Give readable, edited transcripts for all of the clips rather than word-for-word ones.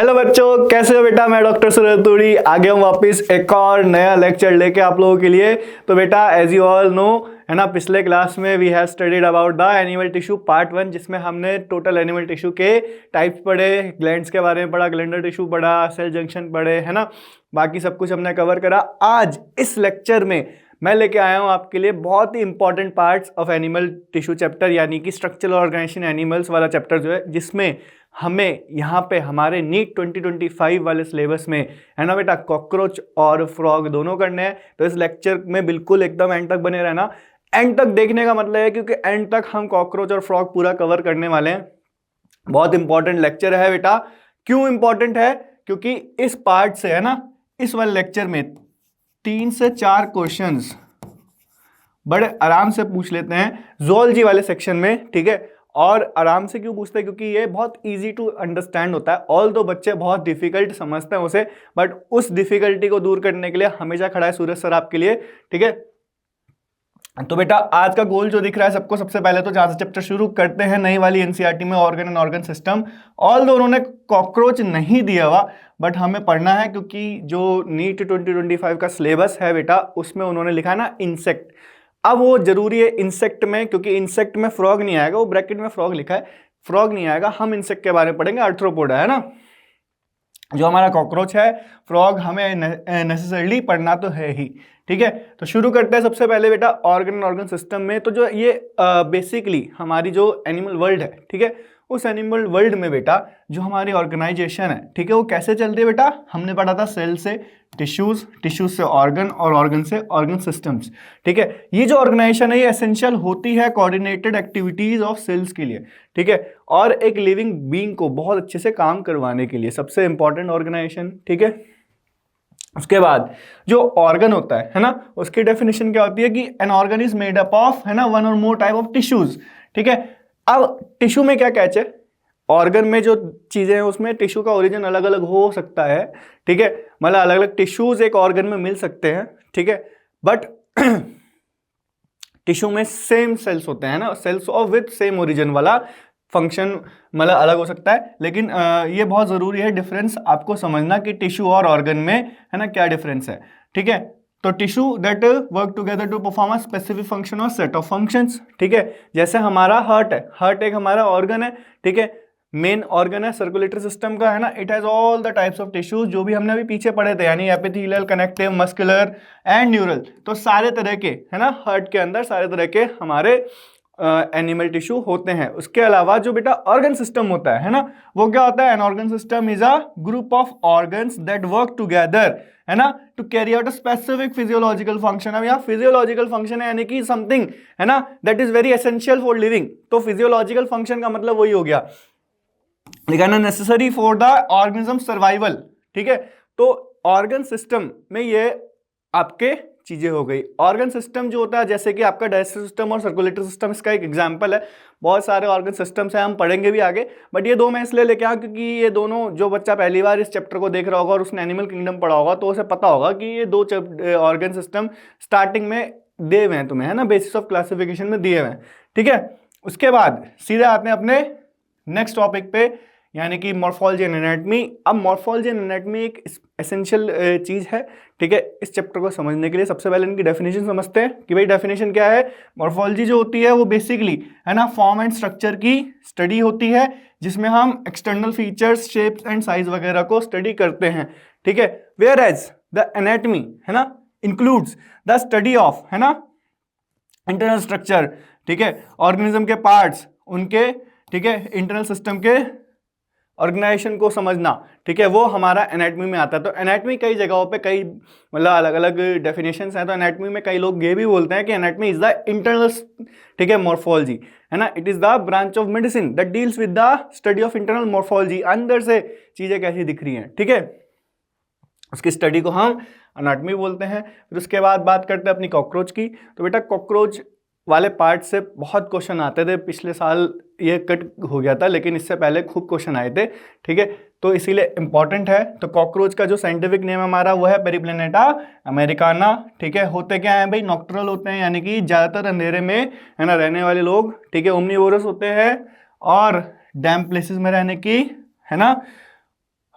Hello बच्चों, कैसे हो बेटा। मैं डॉक्टर सूरज तूड़ी आ गया हूँ वापस एक और नया लेक्चर लेके आप लोगों के लिए। तो बेटा एज यू ऑल नो है ना, पिछले क्लास में we have studied about the animal tissue part 1, जिसमें हमने टोटल एनिमल टिश्यू के टाइप्स पढ़े, ग्लैंड्स के बारे में पढ़ा, ग्लैंडर टिश्यू पढ़ा, सेल जंक्शन पढ़े, है ना। बाकी सब कुछ हमने कवर करा। आज इस लेक्चर में मैं लेके आया हूँ आपके लिए बहुत ही important parts of animal tissue chapter, यानी कि स्ट्रक्चरल ऑर्गेनाइजेशन एनिमल्स वाला चैप्टर जो है, जिसमें हमें यहाँ पे हमारे नीट 2025 वाले सिलेबस में है ना बेटा कॉकरोच और फ्रॉग दोनों करने हैं। तो इस लेक्चर में बिल्कुल एकदम एंड तक बने रहना। एंड तक देखने का मतलब है क्योंकि एंड तक हम कॉकरोच और फ्रॉग पूरा कवर करने वाले हैं। बहुत इंपॉर्टेंट लेक्चर है बेटा। क्यों इंपॉर्टेंट है? क्योंकि इस पार्ट से है ना, इस वाले लेक्चर में 3 से 4 क्वेश्चंस बड़े आराम से पूछ लेते हैं ज़ूलॉजी वाले सेक्शन में, ठीक है। और आराम से क्यों पूछते हैं? क्योंकि ये बहुत इजी टू अंडरस्टैंड होता है। ऑल दो बच्चे बहुत डिफिकल्ट समझते हैं उसे, बट उस डिफिकल्टी को दूर करने के लिए हमेशा खड़ा है सूरज सर आपके लिए, ठीक है। तो बेटा आज का गोल जो दिख रहा है सबको, सबसे पहले तो जहां से चैप्टर शुरू करते हैं नई वाली एनसीईआरटी में organ and organ system. All दो उन्होंने कॉकरोच नहीं दिया हुआ, बट हमें पढ़ना है क्योंकि जो नीट 2025 का सिलेबस है बेटा, उसमें उन्होंने लिखा है ना इंसेक्ट। अब वो जरूरी है इंसेक्ट में, क्योंकि इंसेक्ट में फ्रॉग नहीं आएगा, वो ब्रैकेट में फ्रॉग लिखा है, फ्रॉग नहीं आएगा। हम इंसेक्ट के बारे में पढ़ेंगे, आर्थ्रोपोडा है ना। जो हमारा कॉकरोच है, फ्रॉग हमें नेसेसरली पढ़ना तो है ही, ठीक है। तो शुरू करते हैं सबसे पहले बेटा ऑर्गन ऑर्गन सिस्टम में। तो जो ये बेसिकली हमारी जो एनिमल वर्ल्ड है, ठीक है, उस एनिमल वर्ल्ड में बेटा जो हमारी ऑर्गेनाइजेशन है, ठीक है, वो कैसे चलती है बेटा? हमने पढ़ा था सेल से टिश्यूज, टिश्यूज से ऑर्गन और ऑर्गन से ऑर्गन सिस्टम्स, ठीक है। ये जो ऑर्गेनाइजेशन है ये एसेंशियल होती है कोऑर्डिनेटेड एक्टिविटीज ऑफ सेल्स के लिए, ठीक है, और एक लिविंग बीइंग को बहुत अच्छे से काम करवाने के लिए सबसे इंपॉर्टेंट ऑर्गेनाइजेशन, ठीक है। उसके बाद जो ऑर्गन होता है ना, उसकी डेफिनेशन क्या होती है कि an organ is made up of है ना वन और मोर टाइप ऑफ टिश्यूज, ठीक है। अब टिश्यू में क्या कैच है? ऑर्गन में जो चीजें हैं उसमें टिश्यू का ओरिजिन अलग अलग हो सकता है, ठीक है, मतलब अलग अलग टिश्यूज एक ऑर्गन में मिल सकते हैं, ठीक है, बट टिश्यू में सेम सेल्स होते हैं ना, cells of with same origin वाला फंक्शन मतलब अलग हो सकता है। लेकिन ये बहुत जरूरी है डिफरेंस आपको समझना कि टिश्यू और ऑर्गन में है ना क्या डिफरेंस है, ठीक है। तो tissue that work together to perform a specific function और सेट ऑफ फंक्शंस, ठीक है। जैसे हमारा हार्ट है, हार्ट एक हमारा ऑर्गन है, ठीक है, मेन ऑर्गन है सर्कुलेटरी सिस्टम का, है ना। It has all the types of tissues जो भी हमने अभी पीछे पढ़े थे, यानी epithelial, connective, muscular and neural. तो सारे तरह के है ना हार्ट के अंदर सारे तरह के हमारे एनिमल टिश्यू होते हैं। उसके अलावा जो बेटा ऑर्गन सिस्टम होता है ना, वो क्या होता है? An organ system is a group of organs that work together है ना to carry out a specific physiological function. अब यहाँ फिजियोलॉजिकल फंक्शन है यानी कि समथिंग है ना that is very essential for living. तो फिजियोलॉजिकल फंक्शन का मतलब वही हो गया, लिखा necessary for the organism survival, ठीक है। तो ऑर्गन सिस्टम में ये आपके चीजें हो गई। ऑर्गन सिस्टम जो होता है जैसे कि आपका डाइजेस्टिव सिस्टम और सर्कुलेटरी सिस्टम, इसका एक एग्जांपल है। बहुत सारे ऑर्गन सिस्टम्स हैं, हम पढ़ेंगे भी आगे, बट ये दो मैं इसलिए लेके आया क्योंकि ये दोनों, जो बच्चा पहली बार इस चैप्टर को देख रहा होगा और उसने एनिमल किंगडम पढ़ा होगा तो उसे पता होगा कि ये दो ऑर्गन सिस्टम स्टार्टिंग में दिए हुए हैं तुम्हें, है ना, बेसिस ऑफ क्लासिफिकेशन में दिए हुए हैं, ठीक है। उसके बाद सीधे आते हैं अपने नेक्स्ट टॉपिक पे, यानी कि मॉर्फोलॉजी एंड एनाटॉमी। अब मॉर्फोलॉजी एंड एनाटॉमी एक एसेंशियल चीज है, ठीक है, इस चैप्टर को समझने के लिए। सबसे पहले इनकी डेफिनेशन समझते हैं कि भाई डेफिनेशन क्या है। मॉर्फोलॉजी जो होती है वो बेसिकली है ना फॉर्म एंड स्ट्रक्चर की स्टडी होती है, जिसमें हम external features, shapes and size वगैरह को स्टडी करते हैं, ठीक है। वेयर एज द एनाटॉमी है ना इंक्लूड्स द स्टडी ऑफ है ना इंटरनल स्ट्रक्चर, ठीक है, ऑर्गेनिज्म के पार्ट्स उनके, ठीक है, इंटरनल सिस्टम के ऑर्गेनाइजेशन को समझना, ठीक है, वो हमारा एनाटॉमी में आता है। तो एनाटॉमी कई जगहों पे कई मतलब अलग अलग डेफिनेशंस हैं। तो एनाटॉमी में कई लोग ये भी बोलते हैं कि एनाटॉमी इज द इंटरनल, ठीक है, मॉर्फोलॉजी है ना, it is the branch of medicine that deals with the study of internal morphology, अंदर से चीजें कैसी दिख रही हैं, ठीक है, उसकी स्टडी को हम एनाटॉमी बोलते हैं। फिर उसके बाद बात करते हैं अपनी कॉकरोच की। तो बेटा कॉकरोच वाले पार्ट से बहुत क्वेश्चन आते थे, पिछले साल ये कट हो गया था लेकिन इससे पहले खूब क्वेश्चन आए थे, ठीक है, तो इसीलिए इंपॉर्टेंट है। तो कॉकरोच का जो साइंटिफिक नेम हमारा वो है पेरिप्लेनेटा अमेरिकाना, ठीक है। होते क्या है भाई? नॉक्टरल होते हैं, यानी कि ज्यादातर अंधेरे में है ना रहने वाले लोग, ठीक है। ओमनीवोरस होते हैं और डैम्प प्लेसेस में रहने की है ना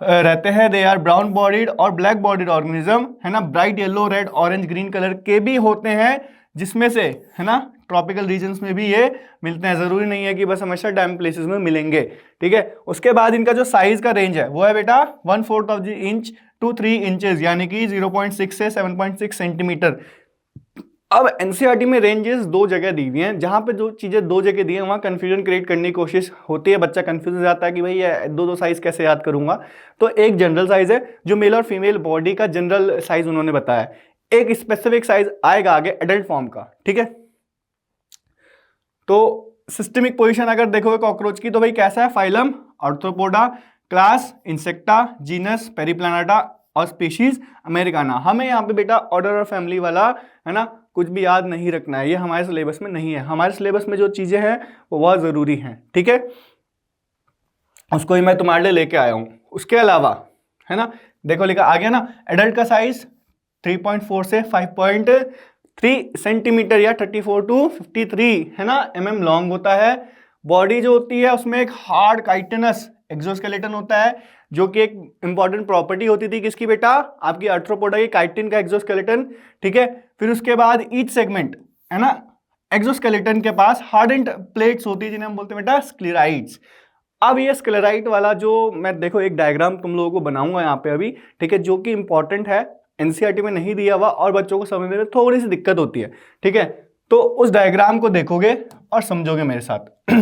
रहते हैं, दे आर ब्राउन बॉडीड और ब्लैक बॉडीड ऑर्गेनिज्म, है ना, bright yellow, red, orange, green colour के भी होते हैं, जिसमें से, है ना, ट्रॉपिकल रीजन्स में भी ये मिलते हैं, जरूरी नहीं है कि बस हमेशा डैम प्लेसेस में मिलेंगे, ठीक है। उसके बाद इनका जो साइज का रेंज है वो है बेटा 1/4 of the inch to 3 inches, यानी कि 0.6 से 7.6 सेंटीमीटर। अब एनसीईआरटी में रेंजेस दो जगह दी हुई हैं, जहां पे जो चीजें दो जगह दी हैं वहां कंफ्यूजन क्रिएट करने की कोशिश होती है, बच्चा कंफ्यूज हो जाता है कि भाई ये दो दो साइज कैसे याद करूंगा। तो एक जनरल साइज है जो मेल और फीमेल बॉडी का जनरल साइज उन्होंने बताया, एक स्पेसिफिक साइज आएगा आगे एडल्ट फॉर्म का, ठीक है। तो सिस्टमिक पोजीशन अगर देखोगे कॉकरोच की तो भाई कैसा है, phylum arthropoda, class insecta, genus पेरिप्लानेटा और स्पीशीज अमेरिकाना। हमें यहाँ पे बेटा ऑर्डर और फैमिली वाला, है ना, कुछ भी याद नहीं रखना है, ये हमारे सिलेबस में नहीं है। हमारे सिलेबस में जो चीजें हैं वो बहुत जरूरी हैं, ठीक है, उसको ही मैं तुम्हारे लिए लेके आया हूं। उसके अलावा, है ना, देखो लिखा आ गया ना, एडल्ट का साइज 3.4 से 5.3 सेंटीमीटर या 34 टू 53, है ना, mm लॉन्ग होता है। बॉडी जो होती है उसमें एक हार्ड काइटिनस एक्सोस्केलेटन होता है, जो कि एक इंपॉर्टेंट प्रॉपर्टी होती थी किसकी बेटा, आपकी आर्थ्रोपोडा की, काइटिन का एक्सोस्केलेटन, ठीक है। फिर उसके बाद ईच सेगमेंट, है ना, एक्सोस्केलेटन के पास हार्डेंड प्लेट्स होती है जिन्हें हम बोलते हैं बेटा स्क्लेराइड्स। अब ये स्क्लेराइड वाला जो मैं देखो एक डायग्राम तुम लोगों को बनाऊंगा यहाँ पे अभी, ठीक है, जो कि इंपॉर्टेंट है, एनसीईआरटी में नहीं दिया हुआ और बच्चों को समझने में थोड़ी सी दिक्कत होती है, ठीक है। तो उस डायग्राम को देखोगे और समझोगे मेरे साथ।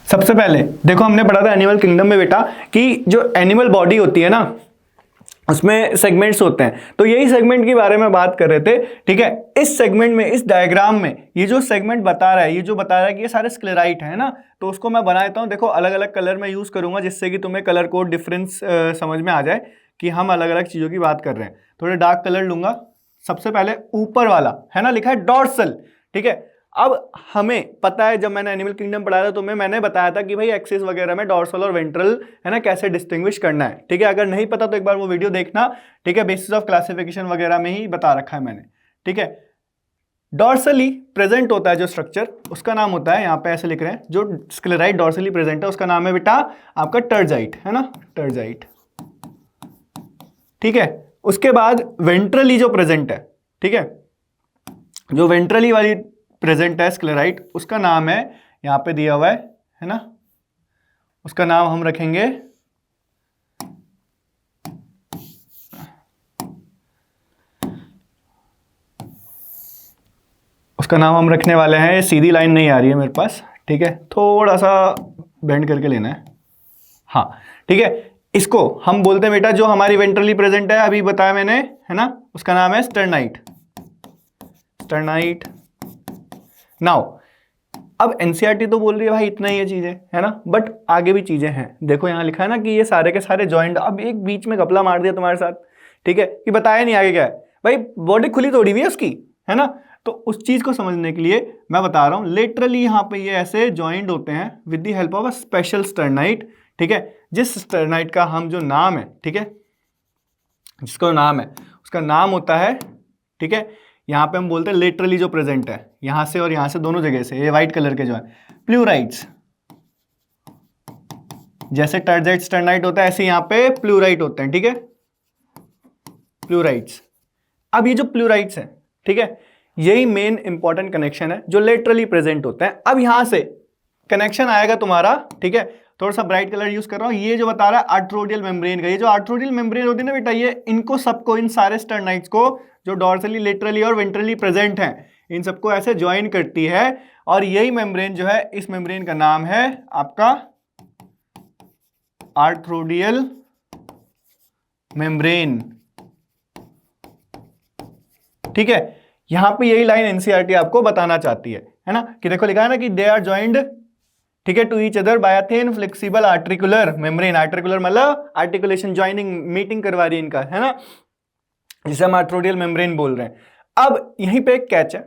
सबसे पहले देखो हमने पढ़ा था एनिमल किंगडम में बेटा कि जो एनिमल बॉडी होती है ना उसमें सेगमेंट्स होते हैं, तो यही सेगमेंट के बारे में बात कर रहे थे, ठीक है। इस सेगमेंट में, इस डायग्राम में ये जो सेगमेंट बता रहा है, ये जो बता रहा है कि ये सारे स्क्लेराइट है ना, तो उसको मैं बना देता हूँ। देखो अलग अलग कलर में यूज करूंगा जिससे कि तुम्हें कलर कोड डिफरेंस समझ में आ जाए कि हम अलग अलग चीजों की बात कर रहे हैं। थोड़े डार्क कलर लूंगा। सबसे पहले ऊपर वाला, है ना, लिखा है डॉर्सल, ठीक है। अब हमें पता है, जब मैंने एनिमल किंगडम पढ़ाया था तुम्हें मैंने बताया था कि भाई एक्सिस वगैरह में डॉर्सल और वेंट्रल, है ना, कैसे डिस्टिंग्विश करना है, ठीक है। अगर नहीं पता तो एक बार वो वीडियो देखना, ठीक है, बेसिस ऑफ क्लासिफिकेशन वगैरह में ही बता रखा है मैंने, ठीक है। डॉर्सली प्रेजेंट होता है जो स्ट्रक्चर, उसका नाम होता है, यहाँ पे ऐसे लिख रहे हैं, जो स्क्लेराइट डॉर्सली प्रेजेंट है उसका नाम है बेटा आपका टर्जाइट, है ना, टर्जाइट, ठीक है। उसके बाद वेंट्रली जो प्रेजेंट है, ठीक है, जो वेंट्रली वाली प्रेजेंट है स्क्लेराइट, उसका नाम है, यहां पे दिया हुआ है ना, उसका नाम हम रखेंगे रखने वाले हैं, ये सीधी लाइन नहीं आ रही है मेरे पास, ठीक है, थोड़ा सा बेंड करके लेना है, हाँ, ठीक है। इसको हम बोलते हैं बेटा जो हमारी वेंट्रली प्रेजेंट है, अभी बताया मैंने, है ना, उसका नाम है स्टर्नाइट, स्टर्नाइट। नाउ अब एनसीईआरटी तो बोल रही है भाई इतना ही है चीजें, है ना, बट आगे भी चीजें हैं। देखो यहाँ लिखा है ना कि ये सारे के सारे जॉइंट, अब एक बीच में घपला मार दिया तुम्हारे साथ, ठीक है, कि बताया नहीं आगे क्या है, भाई बॉडी खुली तोड़ी हुई है उसकी, है ना। तो उस चीज को समझने के लिए मैं बता रहा हूं, लेटरली यहाँ पे ये ऐसे जॉइंट होते हैं with the help of a special sternite, ठीक है। जिस स्टर्नाइट का हम जो नाम है, ठीक है, जिसका नाम है उसका नाम होता है, ठीक है, यहाँ पे हम बोलते हैं लेटरली जो प्रेजेंट है, यहां से और यहां से दोनों जगह से, ये व्हाइट कलर के जो है प्लूराइट्स, जैसे टर्जाइट स्टर्नाइट होता है ऐसे यहाँ पे प्लूराइट होते हैं, ठीक है, प्लूराइट्स। अब ये जो प्लूराइट्स है, ठीक है, यही मेन इंपॉर्टेंट कनेक्शन है जो लेटरली प्रेजेंट होते हैं। अब यहां से कनेक्शन आएगा तुम्हारा, ठीक है, थोड़ा सा ब्राइट कलर यूज कर रहा हूं, ये जो बता रहा है आर्थ्रोडियल मेम्ब्रेन का, ये जो आर्थ्रोडियल मेम्ब्रेन होती है ना बेटा, ये इनको सबको, इन सारे स्टर्नाइट्स को जो डॉर्सली, लेटरली और वेंट्रली प्रेजेंट हैं, इन सबको ऐसे ज्वाइन करती है, और यही मेम्ब्रेन जो है, इस मेम्ब्रेन का नाम है आपका आर्थ्रोडियल मेम्ब्रेन, ठीक है। यहां पे यही लाइन एनसीईआरटी आपको बताना चाहती है ना, कि देखो लिखा है ना कि दे आर ज्वाइंड, ठीक है, to each other by a thin flexible articular membrane. Articular मतलब आर्टिकुलेशन, ज्वाइनिंग, मीटिंग करवा रही है इनका, है ना, जिसे हम आर्थ्रोडियल मेम्ब्रेन बोल रहे हैं। अब यहीं पे एक कैच है,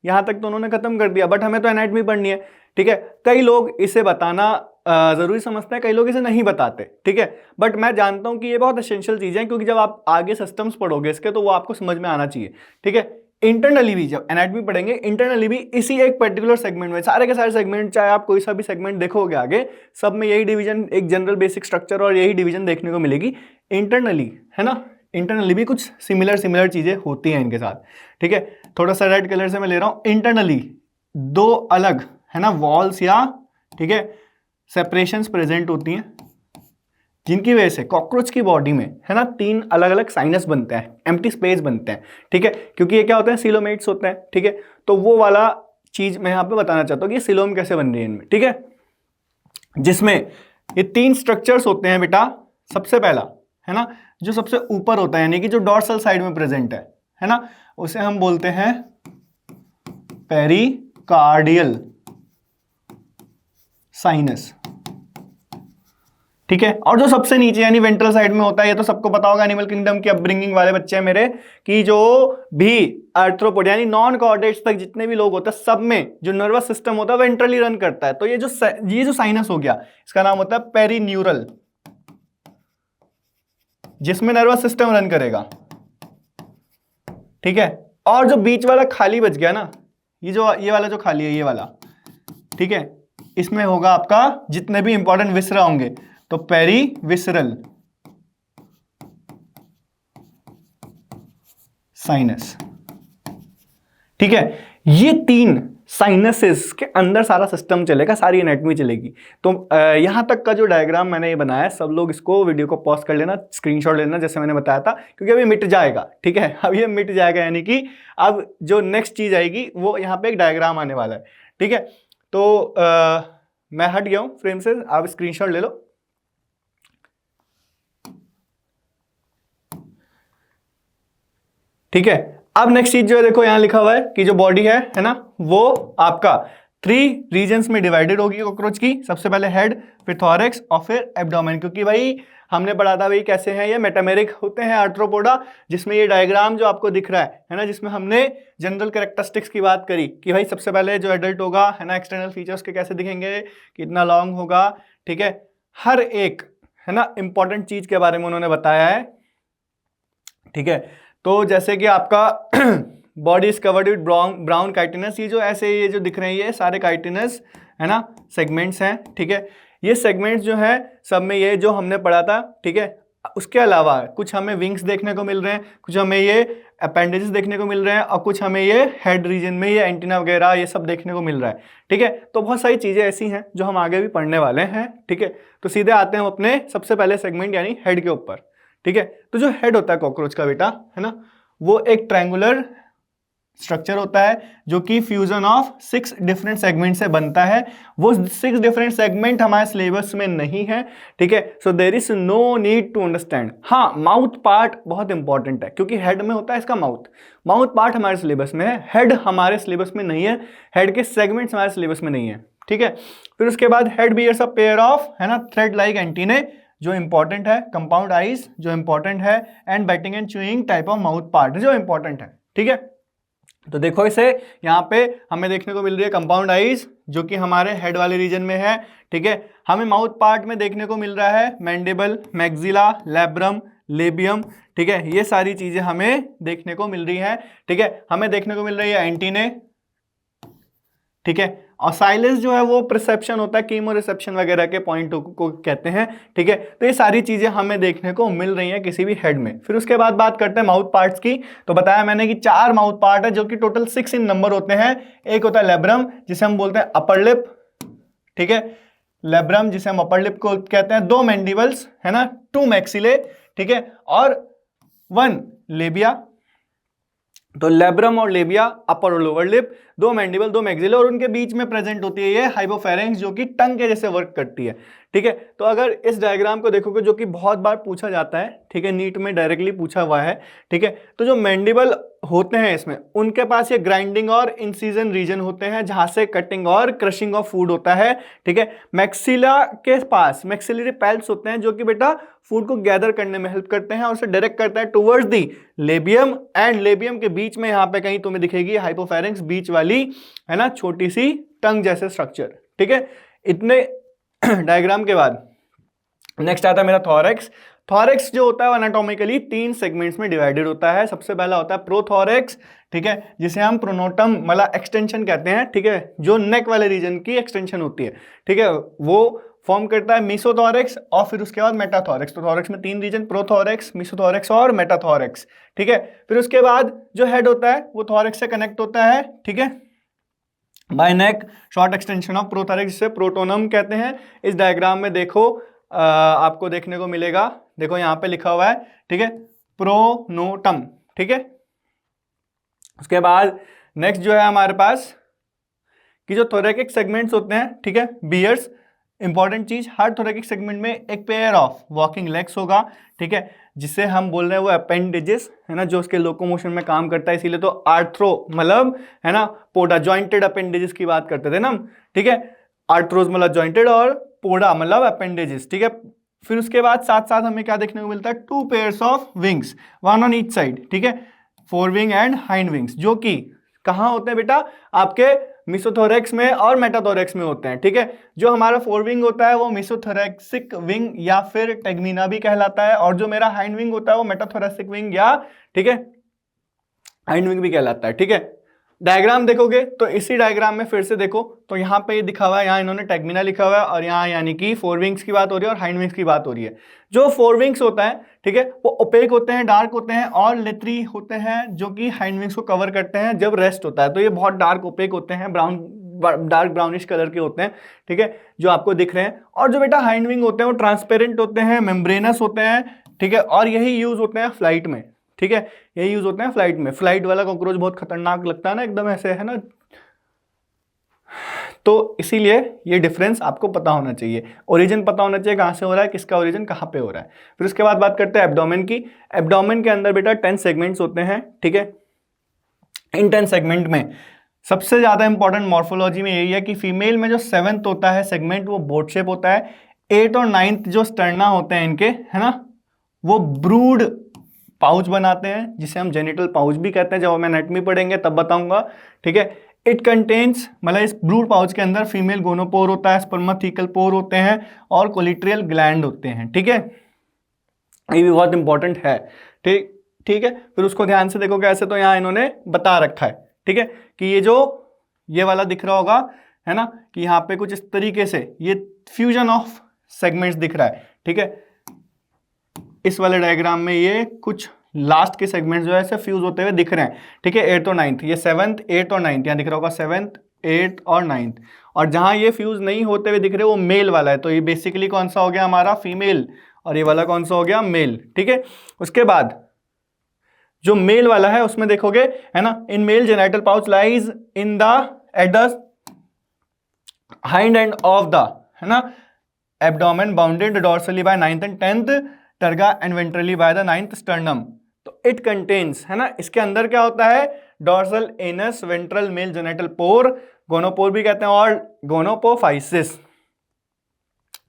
यहां तक तो उन्होंने खत्म कर दिया, बट हमें तो एनाटॉमी पढ़नी है, ठीक है। कई लोग इसे बताना जरूरी समझते हैं, कई लोग इसे नहीं बताते, ठीक है, बट मैं जानता हूं कि ये बहुत एसेंशियल चीजें हैं, क्योंकि जब आप आगे सिस्टम्स पढ़ोगे इसके तो वो आपको समझ में आना चाहिए, ठीक है। इंटरनली भी जब एनाटॉमी पढ़ेंगे, इंटरनली भी इसी एक पर्टिकुलर सेगमेंट में, सारे के सारे सेगमेंट, चाहे आप कोई सा भी सेगमेंट देखोगे आगे, सब में यही डिवीजन, एक जनरल बेसिक स्ट्रक्चर और यही डिवीजन देखने को मिलेगी इंटरनली, है ना। इंटरनली भी कुछ सिमिलर चीजें होती हैं इनके साथ, ठीक है। थोड़ा सा रेड कलर से मैं ले रहा हूं। इंटरनली दो अलग, है ना, वॉल्स या, ठीक है, सेपरेशंस प्रेजेंट होती हैं, जिनकी वजह से कॉकरोच की बॉडी में, है ना, 3 अलग अलग साइनस बनते हैं, एम्प्टी स्पेस बनते हैं, ठीक है, क्योंकि ये क्या होते हैं, सिलोमेट्स होते हैं, ठीक है। तो वो वाला चीज मैं यहाँ पे बताना चाहता हूँ कि सिलोम कैसे बन रही है इनमें, ठीक है, जिसमें ये 3 स्ट्रक्चर्स होते हैं बेटा। सबसे पहला, है ना, जो सबसे ऊपर होता है, यानी कि जो डॉर्सल साइड में प्रेजेंट है ना, उसे हम बोलते हैं पेरिकार्डियल साइनस, ठीक है। और जो सबसे नीचे यानी वेंट्रल साइड में होता है, ये तो सबको पता होगा, एनिमल किंगडम की अपब्रिंगिंग वाले बच्चे हैं मेरे, कि जो भी आर्थ्रोपोड यानी नॉन कॉर्डेट्स तक जितने भी लोग होते हैं, सब में जो नर्वस सिस्टम होता है वेंट्रली रन करता है। तो ये जो साइनस हो गया, इसका नाम होता है पेरिन्यूरल, जिसमें नर्वस सिस्टम रन करेगा, ठीक है। और जो बीच वाला खाली बच गया ना, ये वाला जो खाली है, ये वाला, ठीक है, इसमें होगा आपका जितने भी इंपॉर्टेंट विसरा होंगे, तो पेरीविसरल साइनस, ठीक है। ये 3 साइनसेस के अंदर सारा सिस्टम चलेगा, सारी एनाटॉमी चलेगी। तो यहां तक का जो डायग्राम मैंने ये बनाया है, सब लोग इसको वीडियो को पॉज कर लेना, स्क्रीनशॉट लेना, जैसे मैंने बताया था, क्योंकि अभी मिट जाएगा, ठीक है। अब ये मिट जाएगा, यानी कि अब जो नेक्स्ट चीज आएगी वो यहाँ पे एक डायग्राम आने वाला है, ठीक है। तो मैं हट गया हूं फ्रेम से, आप स्क्रीनशॉट ले लो। ठीक है, अब नेक्स्ट चीज जो है, देखो यहां लिखा हुआ है कि जो बॉडी है ना, वो आपका 3 रीजन्स में डिवाइडेड होगी कॉकरोच की। सबसे पहले हेड, फिर थॉरैक्स और फिर एब्डोमेन, क्योंकि भाई हमने पढ़ा था भाई कैसे हैं ये मेटामेरिक होते हैं आर्थ्रोपोडा, जिसमें ये डायग्राम जो आपको दिख रहा है ना, जिसमें हमने जनरल कैरेक्टरिस्टिक्स की बात करी कि भाई सबसे पहले जो एडल्ट होगा, है ना, एक्सटर्नल फीचर्स के कैसे दिखेंगे, कितना लॉन्ग होगा, ठीक है, हर एक, है ना, इंपॉर्टेंट चीज के बारे में उन्होंने बताया है, ठीक है। तो जैसे कि आपका body is covered with brown chitinous, ये जो दिख रहे हैं ये सारे काइटिनस, है ना, सेगमेंट्स हैं, ठीक है। ये सेगमेंट्स जो है सब में ये जो हमने पढ़ा था, ठीक है। उसके अलावा कुछ हमें विंग्स देखने को मिल रहे हैं, कुछ हमें ये अपेंडेजेस देखने को मिल रहे हैं, और कुछ हमें ये हेड रीजन में ये एंटीना वगैरह ये सब देखने को मिल रहा है, ठीक है। तो बहुत सारी चीजें ऐसी हैं जो हम आगे भी पढ़ने वाले हैं, ठीक है। तो सीधे आते हैं हम अपने सबसे पहले सेगमेंट यानी हेड के ऊपर, ठीक है। तो जो हेड होता है कॉकरोच का बेटा, है ना, वो एक ट्रायंगुलर स्ट्रक्चर होता है जो कि फ्यूजन ऑफ 6 डिफरेंट सेगमेंट से बनता है। वो 6 डिफरेंट सेगमेंट हमारे सिलेबस में नहीं है, ठीक है। So there is no need to understand. हाँ, माउथ पार्ट बहुत इंपॉर्टेंट है, क्योंकि हेड में होता है इसका माउथ पार्ट हमारे सिलेबस में है, हेड हमारे सिलेबस में नहीं है, हेड के सेगमेंट्स हमारे सिलेबस में नहीं है, ठीक है। फिर उसके बाद head bears a pair of, है ना, थ्रेड लाइक एंटीने जो इंपॉर्टेंट है, कंपाउंड आईज जो इंपॉर्टेंट है, and biting and chewing type of mouth part जो इंपॉर्टेंट है, ठीक है। तो देखो इसे यहाँ पे हमें देखने को मिल रही है कंपाउंड आईज जो कि हमारे हेड वाले रीजन में है, ठीक है। हमें माउथ पार्ट में देखने को मिल रहा है मैंडिबल, मैक्सिला, लैब्रम, लेबियम, ठीक है। ये सारी चीजें हमें देखने को मिल रही है, ठीक है। हमें देखने को मिल रही है एंटीने, ठीक है। और साइलेंस जो है वो परसेप्शन होता है, कीमो रिसेप्शन वगैरह के पॉइंट को कहते हैं, ठीक है। तो ये सारी चीजें हमें देखने को मिल रही हैं किसी भी हेड में। फिर उसके बाद बात करते हैं माउथ पार्ट्स की। तो बताया मैंने कि 4 माउथ पार्ट है जो कि टोटल 6 इन नंबर होते हैं। एक होता है लेब्रम जिसे हम बोलते हैं अपर लिप, ठीक है, लेब्रम जिसे हम अपर लिप को कहते हैं। 2 मैंडिबल्स, है ना, 2 मैक्सिले, ठीक है, और 1 लेबिया। तो लेब्रम और लेबिया, अपर और लोअर लिप, 2 मैंडिबल, 2 मैक्सिले, और उनके बीच में प्रेजेंट होती है ये हाइपोफेरेंक्स जो कि टंग के जैसे वर्क करती है, ठीक है। तो अगर इस डायग्राम को देखोगे जो कि बहुत बार पूछा जाता है, ठीक है, नीट में डायरेक्टली पूछा हुआ है, ठीक है। तो जो मैंडिबल होते हैं इसमें, उनके पास ये ग्राइंडिंग और इंसिजन रीजन होते हैं जहां से कटिंग और क्रशिंग ऑफ फूड होता है, ठीक है। मैक्सिला के पास मैक्सिलरी पैल्स होते हैं जो कि बेटा फूड को गैदर करने में हेल्प करते हैं और उसे डायरेक्ट करता है towards the labium, and labium के बीच में यहां पे कहीं तुम्हें दिखेगी हाइपोफेरेंक्स बीच वाली, है ना, छोटी सी टंग जैसे स्ट्रक्चर, ठीक है। इतने डायग्राम के बाद नेक्स्ट आता है मेरा थॉरैक्स। थॉरेक्स जो होता है एनाटॉमिकली 3 सेगमेंट्स में डिवाइडेड होता है। सबसे पहला होता है प्रोथॉरेक्स, ठीक है, जिसे हम प्रोनोटम मतलब एक्सटेंशन कहते हैं, ठीक है, जो नेक वाले रीजन की एक्सटेंशन होती है, ठीक है, वो फॉर्म करता है मीसोथॉरेक्स और फिर उसके बाद मेटाथॉरेक्स। तो थॉरेक्स में 3 रीजन, प्रोथॉरेक्स, मीसोथॉरेक्स और मेटाथॉरेक्स, ठीक है। फिर उसके बाद जो हेड होता है वो थॉरेक्स से कनेक्ट होता है, ठीक है, by neck, short extension of prothorax, जिसे प्रोटोनम कहते हैं। इस डायग्राम में देखो आपको देखने को मिलेगा, देखो यहाँ पे लिखा हुआ है, ठीक है, प्रोनोटम, ठीक है। उसके बाद नेक्स्ट जो है हमारे पास कि जो थोरेकिक सेगमेंट्स होते हैं, ठीक है, बियर्स, इंपॉर्टेंट चीज, हर थोरेकिक सेगमेंट में एक पेयर ऑफ वॉकिंग लेग्स होगा, ठीक है, जिसे हम बोल रहे हैं वो अपेंडेजेस है ना, जो उसके लोकोमोशन में काम करता है। इसीलिए तो आर्थ्रो मतलब है ना पोडा, जॉइंटेड अपेंडेजेस की बात करते थे ना हम, ठीक है, आर्थ्रोज मतलब जॉइंटेड और पोडा मतलब अपेंडेजेस, ठीक है। फिर उसके बाद साथ साथ हमें क्या देखने को मिलता है, 2 pairs of wings, 1 on each side, ठीक है, fore wing and hind wings, जो कि कहाँ होते हैं बेटा, आपके मीसोथोरेक्स में और मेटाथोरेक्स में होते हैं, ठीक है। जो हमारा फोर विंग होता है वो मीसोथोरेक्सिक विंग या फिर टेगमिना भी कहलाता है, और जो मेरा हाइंड विंग होता है वो मेटाथोरेसिक विंग या, ठीक है, हाइंड विंग भी कहलाता है, ठीक है। डायग्राम देखोगे तो इसी डायग्राम में फिर से देखो तो यहाँ पे ये दिखा हुआ है, यहाँ इन्होंने टेगमिना लिखा हुआ है और यहाँ यानी कि फोर विंग्स की बात हो रही है और हाइंड विंग्स की बात हो रही है। जो फोर विंग्स होता है, ठीक है, वो ओपेक होते हैं, डार्क होते हैं और लेथरी होते हैं, जो कि हाइंड विंग्स को कवर करते हैं जब रेस्ट होता है। तो ये बहुत डार्क ओपेक होते हैं, डार्क ब्राउनिश कलर के होते हैं, ठीक है, जो आपको दिख रहे हैं। और जो बेटा हाइंड विंग होते हैं वो ट्रांसपेरेंट होते हैं, मेम्ब्रेनस होते हैं, ठीक है, और यही यूज होते हैं फ्लाइट में, ठीक है, यही यूज होते हैं फ्लाइट में। फ्लाइट वाला कॉकरोच बहुत खतरनाक लगता है ना, एकदम ऐसे है ना, तो इसीलिए ये डिफरेंस आपको पता होना चाहिए, ओरिजिन पता होना चाहिए कहां से हो रहा है, किसका ओरिजिन कहां पे हो रहा है। फिर उसके बाद बात करते हैं एब्डोमेन की। एब्डोमेन के अंदर बेटा 10 सेगमेंट्स होते हैं, ठीक है। इन 10 सेगमेंट में सबसे ज्यादा इंपॉर्टेंट मॉर्फोलॉजी में यही है कि फीमेल में जो 7th होता है सेगमेंट वो बोट शेप होता है। 8th और 9th जो स्टर्ना होते हैं इनके, है ना, वो ब्रूड पाउच बनाते हैं, जिसे हम जेनिटल पाउच भी कहते हैं, जब हम एनाटॉमी पढ़ेंगे तब बताऊंगा, ठीक है। इट कंटेन्स मतलब इस ब्रूड पाउच के अंदर फीमेल गोनोपोर होता है, स्पर्माथिकल पोर होते हैं और कोलिट्रियल ग्लैंड होते हैं, ठीक है, ये भी बहुत इंपॉर्टेंट है, ठीक ठीक है। फिर उसको ध्यान से देखो कैसे, तो यहाँ इन्होंने बता रखा है, ठीक है, कि ये जो ये वाला दिख रहा होगा, है ना, कि यहाँ पे कुछ इस तरीके से ये फ्यूजन ऑफ सेगमेंट्स दिख रहा है, ठीक है। इस वाले डायग्राम में ये कुछ लास्ट के सेगमेंट्स जो है ऐसे फ्यूज होते हुए दिख रहे हैं, ठीक है, 8th और 9th, ये 7th 8th और 9th, यहाँ दिख रहा होगा 7th 8th और 9th, और जहां ये फ्यूज नहीं होते हुए दिख रहे वो मेल वाला है, तो ये बेसिकली कौन सा हो गया हमारा, फीमेल, और ये वाला कौन सा हो गया, मेल, ठीक है। उसके बाद जो मेल वाला है उसमें देखोगे, है ना, in male genital pouch lies in the at the hind end of the, है ना, abdomen bounded dorsally by 9th and 10th terga and ventrally by the 9th sternum. तो इट कंटेन्स, है ना, इसके अंदर क्या होता है, dorsal anus ventral male genital pore, gonopore भी कहते हैं, और गोनोपोफाइसिस,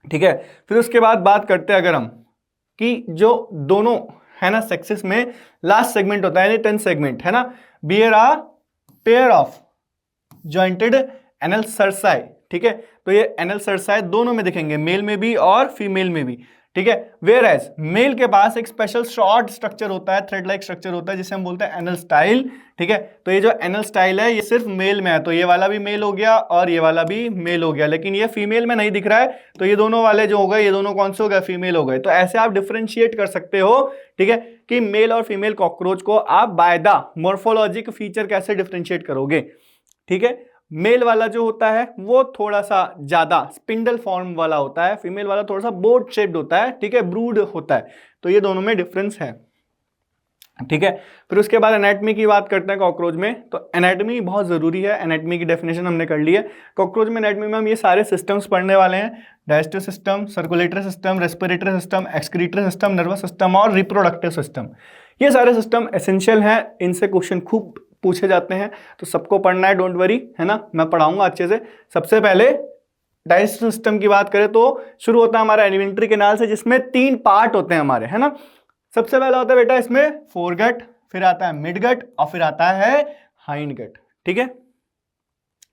ठीक है। फिर उसके बाद बात करते हैं अगर हम कि जो दोनों है ना सेक्सेस में लास्ट सेगमेंट होता है 10th सेगमेंट, है ना, bear a pair of jointed anal cerci, ठीक है। तो ये एनल सर्साई दोनों में दिखेंगे, मेल में भी और फीमेल में भी, ठीक है। वेयर एज मेल के पास एक स्पेशल शॉर्ट स्ट्रक्चर होता है, थ्रेड लाइक स्ट्रक्चर होता है, जिसे हम बोलते हैं एनल स्टाइल, ठीक है। तो ये जो एनल स्टाइल है ये सिर्फ मेल में है, तो ये वाला भी मेल हो गया और ये वाला भी मेल हो गया, लेकिन ये फीमेल में नहीं दिख रहा है, तो ये दोनों वाले जो हो गए, ये दोनों कौन से हो गए, फीमेल हो गए। तो ऐसे आप डिफ्रेंशिएट कर सकते हो, ठीक है, कि मेल और फीमेल कॉकरोच को आप बाय द मोर्फोलॉजिक फीचर कैसे डिफ्रेंशिएट करोगे, ठीक है। मेल वाला जो होता है वो थोड़ा सा ज्यादा स्पिंडल फॉर्म वाला होता है, फीमेल वाला थोड़ा सा बोट शेप्ड होता है, ठीक है, ब्रूड होता है, तो ये दोनों में डिफरेंस है, ठीक है। फिर उसके बाद एनाटॉमी की बात करते हैं कॉकरोच में। तो एनाटॉमी बहुत जरूरी है, एनाटॉमी की डेफिनेशन हमने कर ली है। कॉकरोच में एनाटॉमी में हम ये सारे सिस्टम्स पढ़ने वाले हैं, digestive system, circulatory system, respiratory system, excretory system, nervous system और रिप्रोडक्टिव सिस्टम। ये सारे सिस्टम एसेंशियल हैं, इनसे क्वेश्चन खूब पूछे जाते हैं, तो सबको पढ़ना है, डोंट वरी, है ना, मैं पढ़ाऊंगा अच्छे से। सबसे पहले डाइजेस्टिव सिस्टम की बात करें तो शुरू होता है हमारा एलिमेंट्री कैनाल से, जिसमें 3 पार्ट होते हैं हमारे, है ना। सबसे पहला होता है बेटा इसमें फोरगट, फिर आता है मिडगट और फिर आता है हाइंड गट, ठीक है।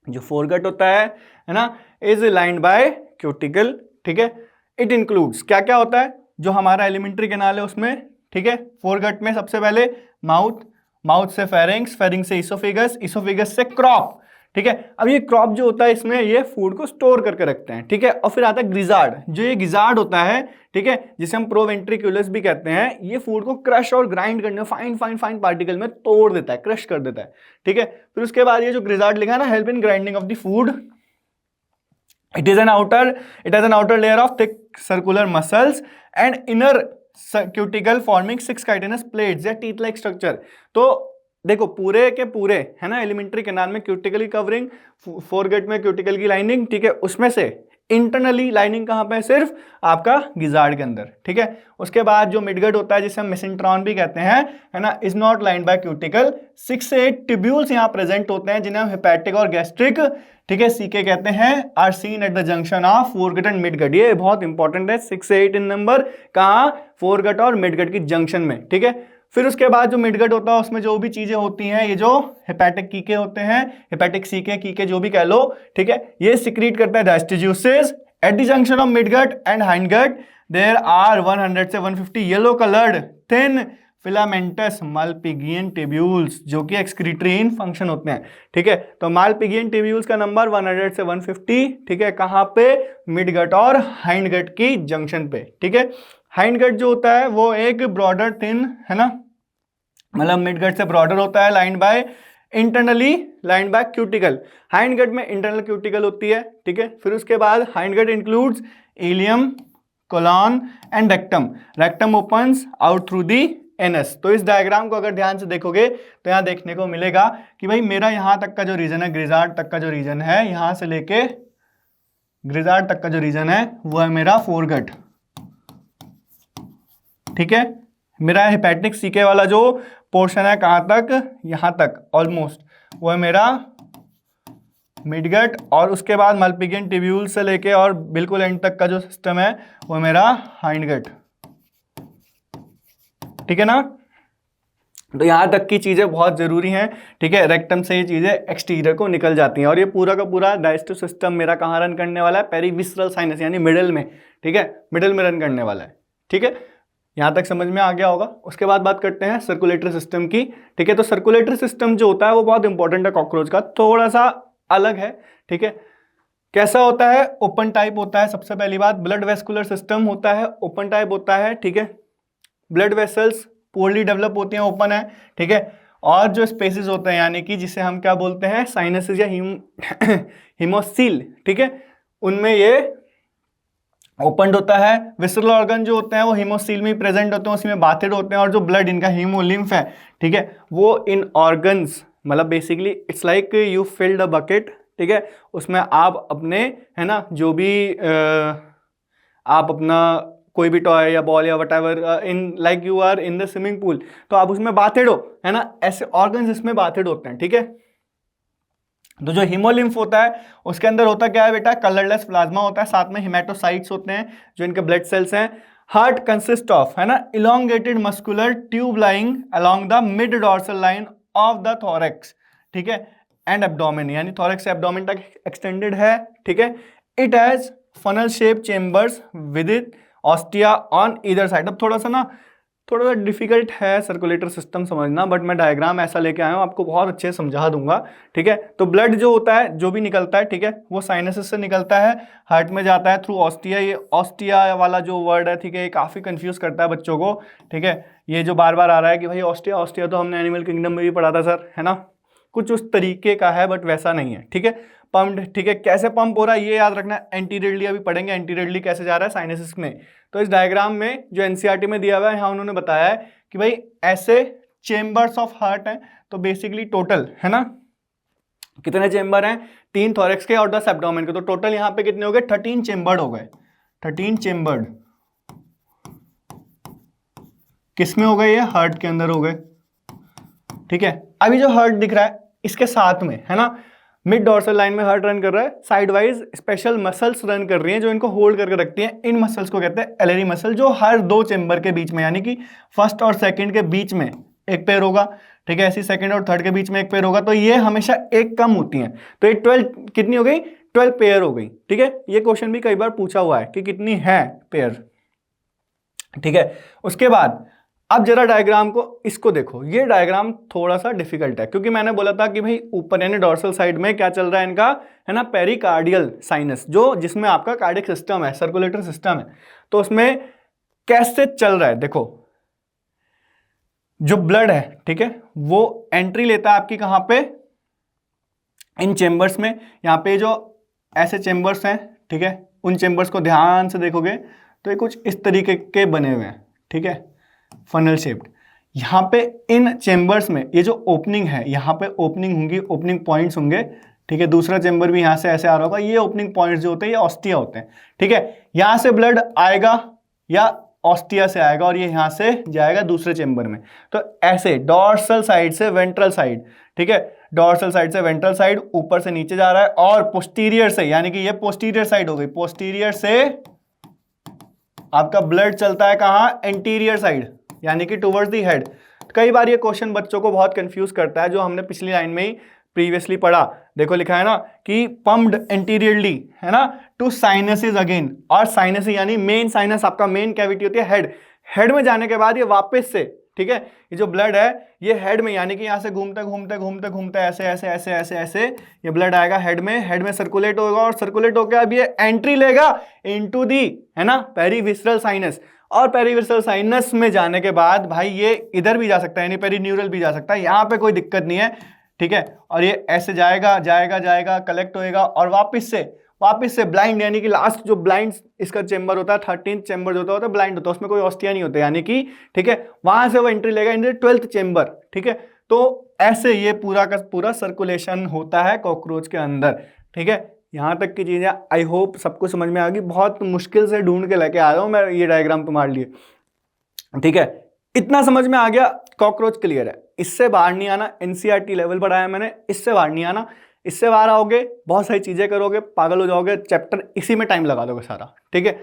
जो फोरगट होता है ना, इज लाइंड बाय क्यूटिकल, ठीक है। इट इंक्लूड्स क्या क्या होता है, जो हमारा एलिमेंट्री कैनाल है उसमें, ठीक है, फोरगट में सबसे पहले माउथ, माउथ से फेरिंग्स, फेरिंग्स से इसोफेगस, इसोफेगस से क्रॉप, ठीक है। अब ये क्रॉप जो होता है इसमें ये फूड को स्टोर करके रखते हैं, ठीक है। और फिर आता है ग्रिजार्ड, जो ये गिजार्ड होता है, ठीक है, जिसे हम प्रोवेंट्रिकुलस भी कहते हैं, ये फूड को क्रश और ग्राइंड करने, फाइन फाइन फाइन पार्टिकल में तोड़ देता है, क्रश कर देता है, ठीक है। फिर उसके बाद ये जो ग्रिजार्ड लिखा है ना, help in grinding of the food, it is an outer it has an outer layer of thick circular muscles and inner cuticle forming 6 chitinous plates या teeth like structure। तो देखो पूरे के पूरे है ना एलिमेंट्री कैनाल में क्यूटिकल की कवरिंग, फोरगट में क्यूटिकल की लाइनिंग, ठीक है, उसमें से इंटरनली लाइनिंग कहां पे है, सिर्फ आपका गिजार्ड के अंदर, ठीक है। उसके बाद जो मिडगट होता है जिसे हम मेसेंट्रॉन भी कहते हैं, है ना, is not lined by cuticle. 6 से 8 ट्यूब्यूल्स यहां प्रेजेंट होते हैं जिन्हें हम हेपेटिक और गैस्ट्रिक, ठीक है, सीके कहते हैं, are seen at the junction of foregut and midgut. ये बहुत इंपॉर्टेंट है, 6 से 8 इन नंबर, कहां, फोरगट और मिडगट की जंक्शन में, ठीक है। फिर उसके बाद जो मिडगट होता है उसमें जो भी चीजें होती हैं, ये जो हेपेटिक कीके होते हैं, हेपेटिक सीके कीके जो भी कह लो, ठीक है, ये सिक्रीट करता है digestive juices. At the junction of midgut and hindgut there are 100 से 150 yellow coloured thin filamentous Malpighian tubules, जो कि एक्सक्रीटरी इन फंक्शन होते हैं, ठीक है। तो मालपिगियन टिब्यूल्स का नंबर 100 से 150, ठीक है, कहां पे, मिडगट और हाइंडगट की जंक्शन पे, ठीक है। हाइंडगट जो होता है वो एक ब्रॉडर थिन, है ना, मतलब मिडगट से ब्रॉडर होता है, lined by internally lined by cuticle. Hindgut में इंटरनल क्यूटिकल होती है, ठीक है। फिर उसके बाद hindgut includes ileum, colon and rectum. Rectum opens out through the anus. तो इस डायग्राम को अगर ध्यान से देखोगे तो यहां देखने को मिलेगा कि भाई मेरा यहां तक का जो रीजन है, ग्रिजार्ड तक का जो रीजन है, यहां से लेके ग्रिजार्ड तक का जो रीजन है वो है मेरा फोरगट, ठीक है। मेरा हेपेटिक सीके वाला जो पोर्शन है कहां तक, यहां तक ऑलमोस्ट, वो है मेरा मिडगट, और उसके बाद मालपिगियन टिब्यूल से लेके और बिल्कुल एंड तक का जो सिस्टम है वो है मेरा हाइंडगट, ठीक है ना। तो यहां तक की चीजें बहुत जरूरी हैं, ठीक है। रेक्टम से ये चीजें एक्सटीरियर को निकल जाती हैं, और ये पूरा का पूरा डाइजेस्टिव सिस्टम मेरा कहां रन करने वाला है, पेरीविसरल साइनस यानी मिडिल में, ठीक है, मिडिल में रन करने वाला है, ठीक है। यहां तक समझ में आ गया होगा। उसके बाद बात करते हैं सर्कुलेटरी सिस्टम की, ठीक है। तो सर्कुलेटरी सिस्टम जो होता है वो बहुत इंपॉर्टेंट है कॉकरोच का, थोड़ा सा अलग है, ठीक है। कैसा होता है, ओपन टाइप होता है। सबसे पहली बात, ब्लड वेस्कुलर सिस्टम होता है, ओपन टाइप होता है, ठीक है। ब्लड वेसल्स पोरली डेवलप होती हैं, ओपन है, ठीक है। और जो स्पेसेस होते हैं यानी कि जिसे हम क्या बोलते हैं, साइनसेस या हिमोसील, ठीक है, उनमें ये ओपन होता है। विसरल ऑर्गन जो होते हैं वो हिमोसील में प्रेजेंट होते हैं, उसी में बाथिड होते हैं। और जो ब्लड इनका हीमोलिम्फ है, ठीक है, वो इन ऑर्गन्स, मतलब basically it's like you filled a bucket, ठीक है, उसमें आप अपने, है ना, जो भी आप अपना कोई भी टॉय या बॉल या whatever in like you are in the swimming pool, तो आप उसमें बाथिड हो, है ना, ऐसे ऑर्गन्स इसमें बाथिड होते हैं, ठीक है। तो जो हीमोलिम्फ होता है उसके अंदर होता क्या है बेटा, कलरलेस प्लाज्मा होता है, साथ में हिमेटोसाइट्स होते हैं जो इनके ब्लड सेल्स हैं। हार्ट कंसिस्ट ऑफ, है ना, elongated muscular tube lying along the mid dorsal line of the thorax, ठीक है, एंड एब्डोमेन, यानी थोरैक्स से एब्डोमेन तक एक्सटेंडेड है, ठीक है। It has funnel shape chambers with it ostia on either side. अब थोड़ा सा डिफिकल्ट है सर्कुलेटर सिस्टम समझना, बट मैं डायग्राम ऐसा लेके आया हूँ, आपको बहुत अच्छे से समझा दूंगा, ठीक है। तो ब्लड जो होता है, जो भी निकलता है, ठीक है, वो साइनसेस से निकलता है, हार्ट में जाता है थ्रू ऑस्टिया। ये ऑस्टिया वाला जो वर्ड है, ठीक है, ये काफ़ी कंफ्यूज करता है बच्चों को, ठीक है। ये जो बार बार आ रहा है कि भाई ऑस्टिया ऑस्टिया, तो हमने एनिमल किंगडम में भी पढ़ा था सर, है ना, कुछ उस तरीके का है बट वैसा नहीं है, ठीक है। पंप्ड, ठीक है, कैसे पंप हो रहा है ये याद रखना। एंटीरेडली अभी पढ़ेंगे, एंटीरेडली कैसे जा रहा है साइनसिस में। तो इस डायग्राम में जो एनसीईआरटी में दिया हुआ है, यहाँ उन्होंने बताया है कि भाई ऐसे चेम्बर्स ऑफ हार्ट हैं। तो बेसिकली टोटल, है ना, कितने चेम्बर हैं, 3 थोरैक्स के और 10 एब्डोमेन के। तो टोटल यहाँ पे कितने हो गए, 13 चेम्बर्ड हो गए, 13 चेम्बर्ड। किसमें हो गए, ये हार्ट के अंदर हो गए, ठीक है। अभी जो हार्ट दिख रहा है इसके साथ में, है ना, मिड डॉर्सल लाइन में हार्ट रन कर रहा है, side wise special muscles run कर रही हैं जो इनको होल्ड करके रखती हैं। इन मसल्स को कहते हैं एलरी मसल, जो हर 2 चेम्बर के बीच में, यानी कि फर्स्ट और सेकंड के बीच में एक पेयर होगा, ठीक है, ऐसी सेकंड और थर्ड के बीच में एक पेयर होगा। तो ये हमेशा एक कम होती हैं। तो ये 12 कितनी हो गई, 12 पेयर हो गई, ठीक है। ये क्वेश्चन भी कई बार पूछा हुआ है कि कितनी है पेयर। ठीक है। उसके बाद अब जरा डायग्राम को इसको देखो, ये डायग्राम थोड़ा सा डिफिकल्ट है क्योंकि मैंने बोला था कि भाई ऊपर यानी डोर्सल साइड में क्या चल रहा है इनका, है ना, पेरिकार्डियल साइनस, जो जिसमें आपका कार्डियक सिस्टम है, सर्कुलेटरी सिस्टम है। तो उसमें कैसे चल रहा है देखो, जो ब्लड है, ठीक है, वो एंट्री लेता है आपकी कहां पे, इन चेंबर्स में। यहाँ पे जो ऐसे चेंबर्स हैं, ठीक है, उन चेंबर्स को ध्यान से देखोगे तो ये कुछ इस तरीके के बने हुए हैं, ठीक है, फनल शेप्ड। यहाँ पे इन चेंबर्स में ये जो ओपनिंग है, यहाँ पे ओपनिंग होंगी, ओपनिंग पॉइंट्स होंगे, ठीक है। दूसरा चेंबर भी यहाँ से ऐसे आ रहा होगा, ये ओपनिंग पॉइंट्स जो होते हैं ये ऑस्टिया होते हैं, ठीक है। यहाँ से ब्लड आएगा या ऑस्टिया से आएगा और ये यहाँ से जाएगा दूसरे चेंबर में। तो ऐसे डॉर्सल साइड से वेंट्रल साइड, ठीक है, डॉर्सल साइड से वेंट्रल साइड ऊपर से नीचे जा रहा है, और पोस्टीरियर से, यानी कि ये पोस्टीरियर साइड हो गई, पोस्टीरियर से आपका ब्लड चलता है कहां, एंटीरियर साइड, यानी कि टुवर्ड्स दी हेड। कई बार ये क्वेश्चन बच्चों को बहुत कंफ्यूज करता है, जो हमने पिछली लाइन में ही प्रीवियसली पढ़ा। देखो लिखा है ना कि पम्प्ड एंटीरियरली, है ना, टू साइनसेस अगेन, और साइनस यानी मेन साइनस, आपका मेन कैविटी होती है हेड। हेड में जाने के बाद ये वापस से, ठीक है, ये जो ब्लड है ये हेड में, यानी कि यहां से घूमते घूमते घूमते घूमते ऐसे ऐसे ऐसे ऐसे ऐसे ये ब्लड आएगा हेड में सर्कुलेट होगा, और सर्कुलेट होकर अब ये एंट्री लेगा इनटू दी, है ना, पेरीविसरल साइनस। और पेरीविसरल साइनस में जाने के बाद भाई ये इधर भी जा सकता है, यानी पेरीन्यूरल भी जा सकता है, यहाँ पे कोई दिक्कत नहीं है, ठीक है। और ये ऐसे जाएगा जाएगा जाएगा, कलेक्ट होएगा, और वापस से ब्लाइंड, यानी कि लास्ट जो ब्लाइंड इसका चेंबर होता है, 13th चेंबर जो होता है ब्लाइंड होता है, उसमें कोई ऑस्टिया नहीं होता, यानी कि, ठीक है, वहां से वो एंट्री लेगा इन 12th चेंबर, ठीक है। तो ऐसे ये पूरा का पूरा सर्कुलेशन होता है कॉकरोच के अंदर, ठीक है। यहां तक की चीजें आई होप सबको समझ में आ गई। बहुत मुश्किल से ढूंढ के लेके आ रहा हूं मैं ये डायग्राम तुम्हारे लिए, ठीक है। इतना समझ में आ गया, कॉकरोच क्लियर है, इससे बाहर नहीं आना। एनसीईआरटी लेवल बढ़ाया मैंने, इससे बाहर नहीं आना। इससे बाहर आओगे बहुत सारी चीजें करोगे, पागल हो जाओगे, चैप्टर इसी में टाइम लगा दोगे सारा, ठीक है।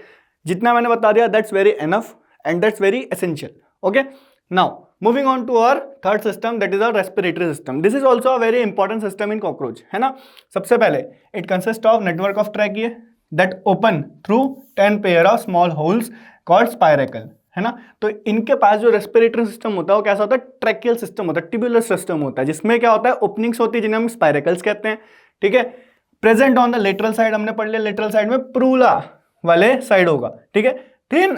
जितना मैंने बता दिया that's very enough and that's very essential, okay. Now moving on to our third system, that is our respiratory system. This is also a very important system in cockroach, है ना। सबसे पहले it consist of network of tracheae that open through 10 pair of small holes called spiracle, है ना। तो इनके पास जो respiratory system होता है वो कैसा होता है, ट्रैकियल सिस्टम होता है, ट्यूबुलर सिस्टम होता है, जिसमें क्या होता है, ओपनिंग्स होती है जिन्हें हम स्पाइरेकल्स कहते हैं, ठीक है। Present on the lateral side, हमने पढ़ लिया लेटरल साइड में प्रूला वाले साइड होगा, ठीक है। थिन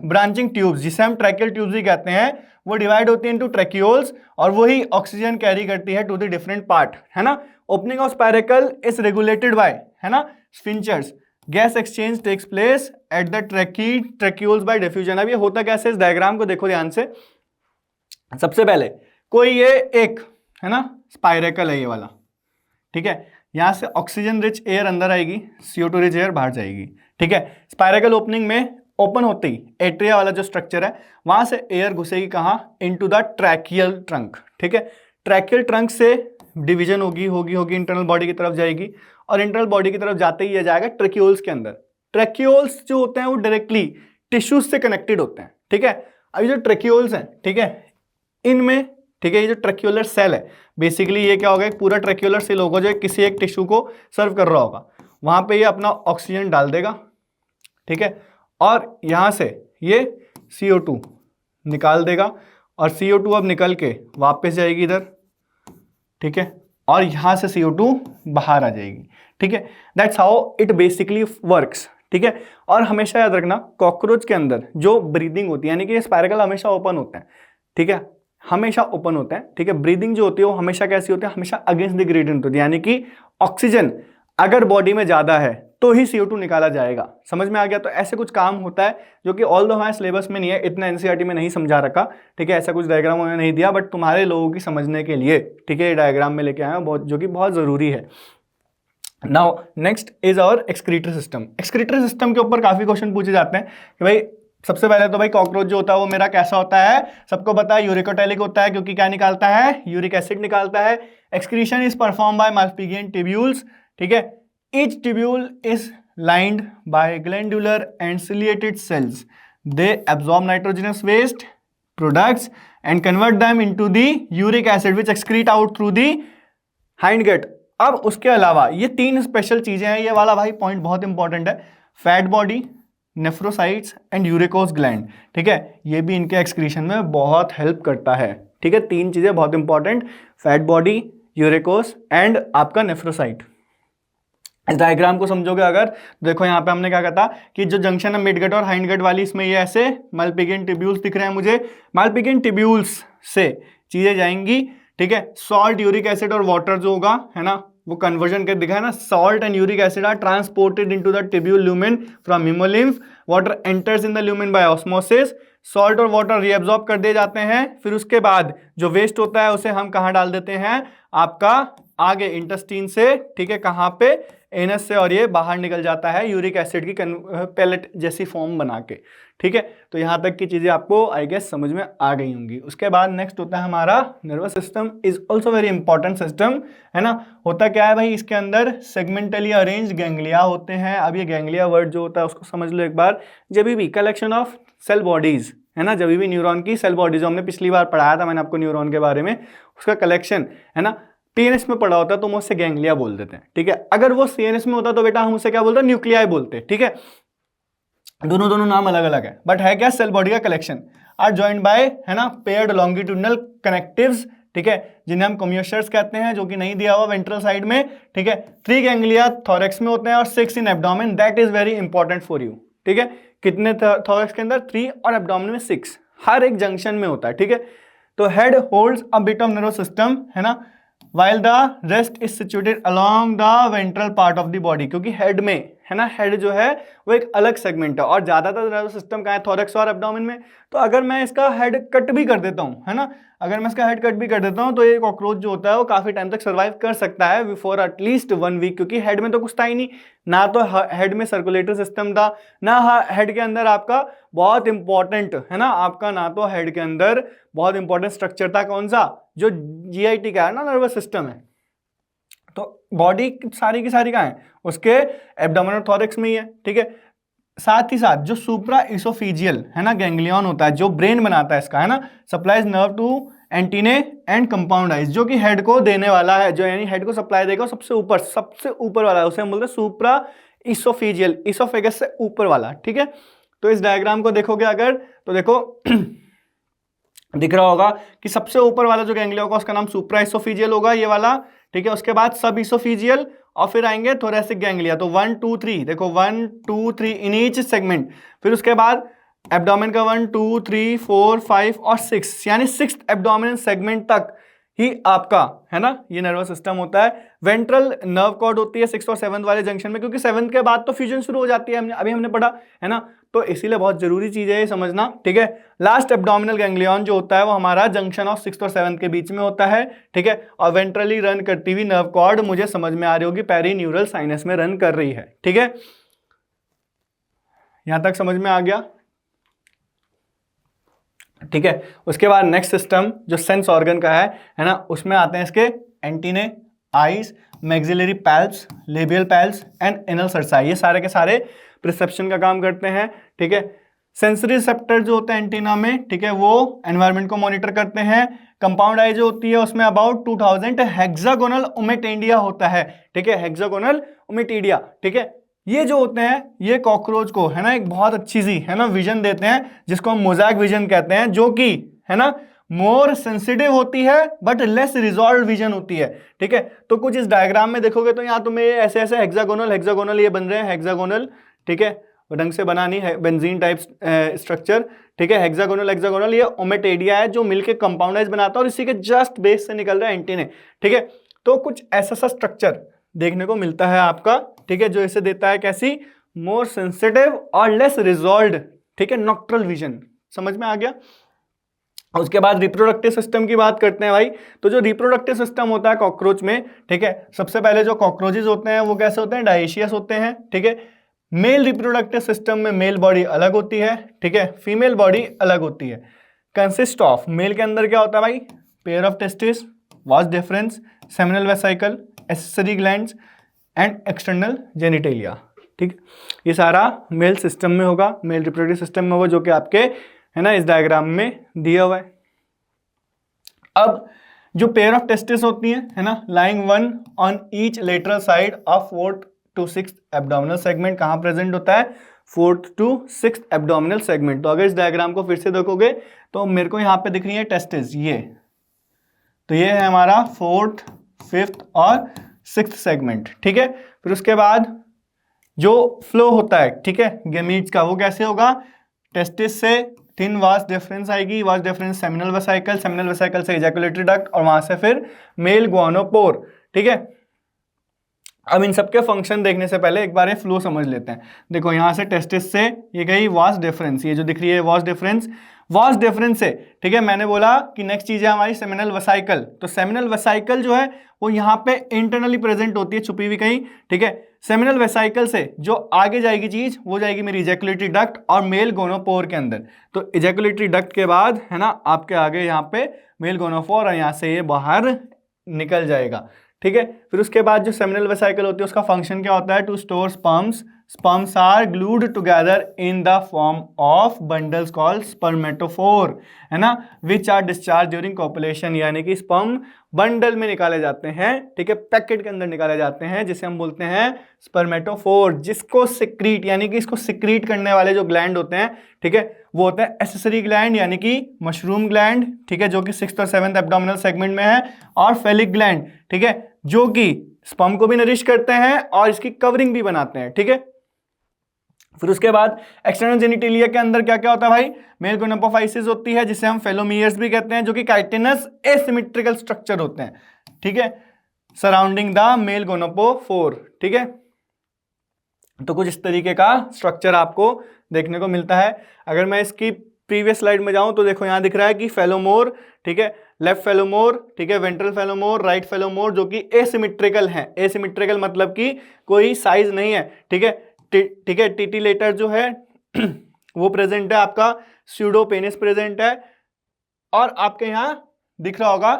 ब्रांचिंग ट्यूब्स, जिसे हम ट्रैकियल ट्यूब्स भी कहते हैं, वो डिवाइड होती है इनटू ट्रैक्यूल्स, और वही ऑक्सीजन कैरी करती है टू द डिफरेंट पार्ट, है ना। Opening of spiracle is regulated by, है ना, sphincters. Gas exchange takes place at the tracheoles by diffusion. अब ये होता कैसे, इस डायग्राम को देखो ध्यान से। सबसे पहले कोई ये एक, है ना, स्पाइरेकल है ये वाला, ठीक है। यहां से ऑक्सीजन रिच एयर अंदर आएगी, CO2 रिच एयर बाहर जाएगी, ठीक है। स्पाइरेकल ओपनिंग में ओपन होते ही एट्रिया वाला जो स्ट्रक्चर है वहां से एयर घुसेगी कहां, इनटू द ट्रैकियल ट्रंक, ठीक है। ट्रैकियल ट्रंक से डिवीजन होगी इंटरनल बॉडी की तरफ जाएगी, और इंटरनल बॉडी की तरफ जाते ही ये जाएगा ट्रैक्यूल्स के अंदर। ट्रैक्यूल्स जो होते हैं वो डायरेक्टली टिश्यूज से कनेक्टेड होते हैं, ठीक है। अब जो ट्रैक्यूल्स हैं, ठीक है, इनमें, ठीक है, ये जो ट्रैक्यूलर सेल है, बेसिकली ये क्या होगा, एक पूरा ट्रैक्यूलर सेल होगा जो किसी एक टिश्यू को सर्व कर रहा होगा, वहां पे ये अपना ऑक्सीजन डाल देगा, ठीक है, और यहां से ये CO2 निकाल देगा, और CO2 अब निकल के वापस जाएगी इधर, ठीक है, और यहां से CO2 बाहर आ जाएगी, ठीक है। That's how it basically works, ठीक है। और हमेशा याद रखना, कॉकरोच के अंदर जो ब्रीदिंग होती है, यानी कि ये स्पाइरेकल हमेशा ओपन होते हैं, ठीक है, हमेशा ओपन होते हैं, ठीक है। ब्रीदिंग जो होती है वो हमेशा कैसी होती है, हमेशा अगेंस्ट द ग्रेडियंट होती है, यानी कि ऑक्सीजन अगर बॉडी में ज्यादा है तो ही CO2 निकाला जाएगा। समझ में आ गया। तो ऐसे कुछ काम होता है जो कि ऑल दो हमारे सिलेबस में नहीं है, इतना एनसीईआरटी में नहीं समझा रखा, ठीक है, ऐसा कुछ डायग्राम उन्होंने नहीं दिया, बट तुम्हारे लोगों की समझने के लिए, ठीक है, ये डायग्राम में लेके आया हूं, बहुत, जो कि बहुत जरूरी है। Now next is our excretory system. Excretory system के ऊपर काफी क्वेश्चन पूछे जाते हैं कि भाई सबसे पहले तो भाई कॉकरोच जो होता है वो मेरा कैसा होता है, सबको पता है यूरिकोटैलिक होता है, क्योंकि क्या निकालता है, यूरिक एसिड निकालता है। Excretion is perform by Malpighian tubules, ठीक है। Each tubule is lined by glandular and ciliated cells. They absorb nitrogenous waste products and convert them into the uric acid which excrete out through the hind gut. अब उसके अलावा ये तीन special चीजें हैं, ये वाला भाई पॉइंट बहुत इंपॉर्टेंट है। Fat body, nephrocytes and uricose gland, ठीक है, ये भी इनके एक्सक्रीशन में बहुत हेल्प करता है, ठीक है। 3 चीजें बहुत इंपॉर्टेंट, फैट बॉडी, यूरिकोस एंड आपका नेफ्रोसाइट। इस डायग्राम को समझोगे अगर, देखो यहाँ पे हमने क्या कहा था कि जो जंक्शन है मिडगट और हाइंडगट वाली, इसमें ये ऐसे मालपिगियन ट्यूब्यूल्स दिख रहे हैं मुझे, मालपिगियन ट्यूब्यूल्स से चीजें जाएंगी, ठीक है। सॉल्ट, यूरिक एसिड और वाटर जो होगा, है ना, वो कन्वर्जन कर दिखा है ना, salt and uric acid are transported into the tubule lumen from haemolymph, water enters in the lumen by osmosis, salt और वाटर रीअब्सॉर्ब कर दिए जाते हैं, फिर उसके बाद जो वेस्ट होता है उसे हम कहाँ डाल देते हैं, आपका आगे इंटेस्टाइन से, ठीक है, कहाँ पे, एनस से, और ये बाहर निकल जाता है यूरिक एसिड की पैलेट जैसी फॉर्म बना के, ठीक है। तो यहाँ तक की चीजें आपको आई गेस समझ में आ गई होंगी। उसके बाद नेक्स्ट होता है हमारा nervous system, is also very important system, है ना। होता क्या है भाई, इसके अंदर सेगमेंटली अरेंज गैंग्लिया होते हैं। अब ये गैंग्लिया वर्ड जो होता है उसको समझ लो एक बार, जब भी कलेक्शन ऑफ सेल बॉडीज, है ना, जब भी न्यूरॉन की सेल बॉडीज, हमने पिछली बार पढ़ाया था मैंने आपको न्यूरॉन के बारे में, उसका कलेक्शन, है ना, पीएनएस में पढ़ा होता है तो हम उससे गैंग्लिया बोल देते हैं, ठीक है। अगर वो सीएनएस में होता तो बेटा हम उससे क्या बोलते हैं, न्यूक्लियाई बोलते हैं, ठीक है। दोनों नाम अलग अलग है, बट है क्या, सेल बॉडी का कलेक्शन, आर जॉइंड बाय, है ना, पेयर्ड लॉन्गिट्यूडनल कनेक्टिव्स, ठीक है, जिन्हें हम कम्यूशर्स कहते हैं, जो कि नहीं दिया हुआ वेंट्रल साइड में, ठीक है। 3 गैंग्लिया थोरैक्स में होते हैं और 6 इन abdomen, that is very important for you, ठीक है। कितने थोरैक्स के अंदर, 3, और एब्डोमेन में 6, हर एक जंक्शन में होता है, ठीक है। तो head holds a bit of nervous system, है ना, while the rest is situated along the ventral part of the body, क्योंकि हेड में, है ना, हेड जो है वो एक अलग सेगमेंट है और ज्यादातर नर्वस सिस्टम का है थोरैक्स और एब्डोमेन में। तो अगर मैं इसका हेड कट भी कर देता हूँ, है ना, अगर मैं इसका हेड कट भी कर देता हूँ तो ये कॉकरोच जो होता है वो काफी टाइम तक सर्वाइव कर सकता है, फॉर एटलीस्ट 1 वीक, क्योंकि हेड में तो कुछ था ही नहीं, ना तो हेड में सर्कुलेटरी सिस्टम था, ना हेड के अंदर आपका बहुत इंपॉर्टेंट, है ना, आपका ना तो हेड के अंदर बहुत इंपॉर्टेंट स्ट्रक्चर था, कौन सा, जो जीआईटी का है ना, नर्वस सिस्टम है। तो बॉडी सारी की सारी कहाँ है, उसके एब्डोमिनल थोरैक्स में ही है, ठीक है। साथ ही साथ जो सुप्रा इसोफिजियल, है ना, गैंग्लियन होता है, जो ब्रेन बनाता है इसका, है ना, supplies nerve to antennae and compound eyes, जो कि हेड को देने वाला है, जो यानी हेड को सप्लाई देगा, सबसे ऊपर वाला है, उसे हम बोलते हैं सुप्रा इसोफिजियल, इसोफेगस से ऊपर वाला, ठीक है। तो इस डायग्राम को देखोगे अगर, तो देखो दिख रहा होगा कि सबसे ऊपर वाला जो गैंग्लिया होगा उसका नाम सुप्रा इसोफिजियल होगा, ये वाला, ठीक है। उसके बाद सब इसोफिजियल और फिर आएंगे थोरैसिक गैंग्लिया, तो 1 2 3, देखो 1 2 3 इन ईच सेगमेंट। फिर उसके बाद एब्डोमेन का 1 2 3 4 5 और 6, यानी 6th एब्डोमिनल सेगमेंट तक ही आपका, है ना, ये नर्वस सिस्टम होता है। वेंट्रल नर्व कॉर्ड होती है 6th और 7th वाले जंक्शन में, क्योंकि 7th के बाद तो फ्यूजन शुरू हो जाती है, अभी हमने पढ़ा, है ना, तो इसीलिए बहुत जरूरी चीज है ये समझना, ठीक है। लास्ट एब्डोमिनल गैंग्लियन जो होता है वो हमारा जंक्शन ऑफ 6th और 7th के बीच में होता है, ठीक है। और वेंट्रली रन करती हुई नर्व कॉर्ड मुझे समझ में आ रही होगी पेरीन्यूरल साइनस में रन कर रही है, ठीक है। यहां तक समझ में आ गया, ठीक है। उसके बाद नेक्स्ट सिस्टम जो सेंस ऑर्गन का है ना, उसमें आते हैं इसके antennae, eyes, maxillary palps, labial palps and anal cerci, ये सारे के सारे परसेप्शन का काम करते हैं, ठीक है। सेंसरी रिसेप्टर जो होते हैं एंटीना में, ठीक है, वो एनवायरनमेंट को मॉनिटर करते हैं। कंपाउंड आई जो होती है उसमें अबाउट 2000 हेक्सागोनल ओमेटेडिया होता है, ठीक है, हेक्सागोनल ओमेटेडिया, ठीक है। ये जो होते हैं ये कॉकरोच को, है ना, एक बहुत अच्छी सी, है ना, विजन देते हैं, जिसको हम मोज़ेक विजन कहते हैं, जो कि, है ना, मोर सेंसिटिव होती है बट लेस रिजॉल्व विजन होती है, ठीक है। तो कुछ इस डायग्राम में देखोगे तो यहाँ तुम्हें ऐसे ऐसे हेक्सागोनल ये बन रहे हैं, हेक्सागोनल, ठीक है, ढंग से बना नहीं है, बेंजीन टाइप स्ट्रक्चर, ठीक है, हेक्सागोनल ये ओमेटेडिया है जो मिलके कंपाउंडाइज बनाता है और इसी के जस्ट बेस से निकल रहा है एंटीने, ठीक है। तो कुछ ऐसा सा स्ट्रक्चर देखने को मिलता है आपका, ठीक है, जो इसे देता है कैसी, मोर सेंसिटिव और लेस रिजॉल्व, ठीक है, नॉक्ट्रल विजन, समझ में आ गया। उसके बाद रिप्रोडक्टिव सिस्टम की बात करते हैं भाई। तो जो रिप्रोडक्टिव सिस्टम होता है कॉकरोच में, ठीक है, सबसे पहले जो कॉकरोचेस होते हैं वो कैसे होते हैं, डायशियस होते हैं, ठीक है। मेल रिप्रोडक्टिव सिस्टम में मेल बॉडी अलग होती है, ठीक है, फीमेल बॉडी अलग होती है। कंसिस्ट ऑफ, मेल के अंदर क्या होता है भाई, pair of testis, vas deferens, seminal vesicle, accessory glands and external genitalia, ठीक, ये सारा मेल सिस्टम में होगा, मेल रिप्रोडक्टिव सिस्टम में होगा, जो कि आपके, है ना, इस डायग्राम में दिया हुआ है। अब जो पेयर ऑफ टेस्टिस होती है ना, lying 1 on each lateral side of 4th to 6th abdominal segment, कहां प्रेजेंट होता है, 4th to 6th abdominal segment. तो अगर इस डायग्राम को फिर से देखोगे तो मेरे को यहाँ पे दिख रही है टेस्टिस, ये तो ये है हमारा 4th, 5th और 6th सेगमेंट, ठीक है। फिर उसके बाद जो फ्लो होता है, ठीक है, गैमीट्स का, वो कैसे होगा, टेस्टिस से थिन वास डिफरेंस आएगी, vas deferens seminal vesicle, seminal vesicle से इजैकुलेटरी डक्ट और वहां से फिर मेल गोनोपोर, ठीक है। अब इन सबके फंक्शन देखने से पहले एक बार ये फ्लो समझ लेते हैं। देखो यहाँ से टेस्टिस से ये गई वास डिफरेंस, ये जो दिख रही है वास डिफरेंस, वास डिफरेंस से, ठीक है, मैंने बोला कि नेक्स्ट चीज है हमारी सेमिनल वेसाइकल। तो सेमिनल वेसाइकल जो है वो यहाँ पे इंटरनली प्रेजेंट होती है, छुपी हुई कहीं, ठीक है। सेमिनल वेसाइकल से जो आगे जाएगी चीज वो जाएगी मेरी इजैकुलेटरी डक्ट और मेल गोनोपोर के अंदर। तो इजैकुलेटरी डक्ट के बाद है ना आपके आगे यहाँ पे मेल गोनोपोर और यहाँ से ये बाहर निकल जाएगा, ठीक है। फिर उसके बाद जो सेमिनल वेसाइकल होती है उसका फंक्शन क्या होता है, to store sperms, sperms are glued together in the form of bundles called spermatophore, है ना, which are discharge during copulation, यानी कि स्पर्म बंडल में निकाले जाते हैं, ठीक है, पैकेट के अंदर निकाले जाते हैं, जिसे हम बोलते हैं स्पर्मेटोफोर, जिसको सिक्रीट यानी कि इसको सिक्रीट करने वाले जो ग्लैंड होते हैं, ठीक है, वो होते हैं एसेसरी ग्लैंड यानी कि मशरूम ग्लैंड, ठीक है, जो कि 6th और 7th एब्डोमिनल सेगमेंट में है, और फेलिक ग्लैंड, ठीक है, जो कि स्पर्म को भी नरिश करते हैं और इसकी कवरिंग भी बनाते हैं, ठीक है। फिर उसके बाद एक्सटर्नल जेनिटेलिया के अंदर क्या क्या होता है भाई, मेल गोनोपोफाइसिस होती है, जिसे हम फेलोमियर्स भी कहते हैं, जो कि काइटिनस एसिमेट्रिकल स्ट्रक्चर होते हैं, ठीक है, सराउंडिंग द मेल गोनोपोफोर, ठीक है। तो कुछ इस तरीके का स्ट्रक्चर आपको देखने को मिलता है। अगर मैं इसकी प्रीवियस स्लाइड में जाऊं तो देखो यहां दिख रहा है कि फेलोमोर, ठीक है, लेफ्ट फेलोमोर, ठीक है, वेंट्रल फेलोमोर, राइट फेलोमोर, जो कि एसिमेट्रिकल है। एसिमेट्रिकल मतलब कि कोई साइज नहीं है, ठीक है, ठीक है। टिटिलेटर जो है वो प्रेजेंट है, आपका स्यूडोपेनिस प्रेजेंट है, और आपके यहां दिख रहा होगा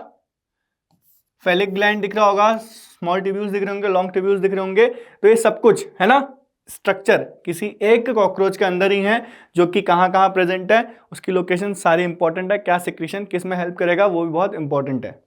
फेलिक ग्लैंड दिख रहा होगा, स्मॉल ट्यूब्यूल्स दिख रहे होंगे, लॉन्ग ट्यूब्यूल्स दिख रहे होंगे। तो ये सब कुछ है ना स्ट्रक्चर किसी एक कॉकरोच के अंदर ही है, जो कि कहाँ कहाँ प्रेजेंट है, उसकी लोकेशन सारी इंपॉर्टेंट है, क्या सिक्रीशन किस में हेल्प करेगा वो भी बहुत इंपॉर्टेंट है,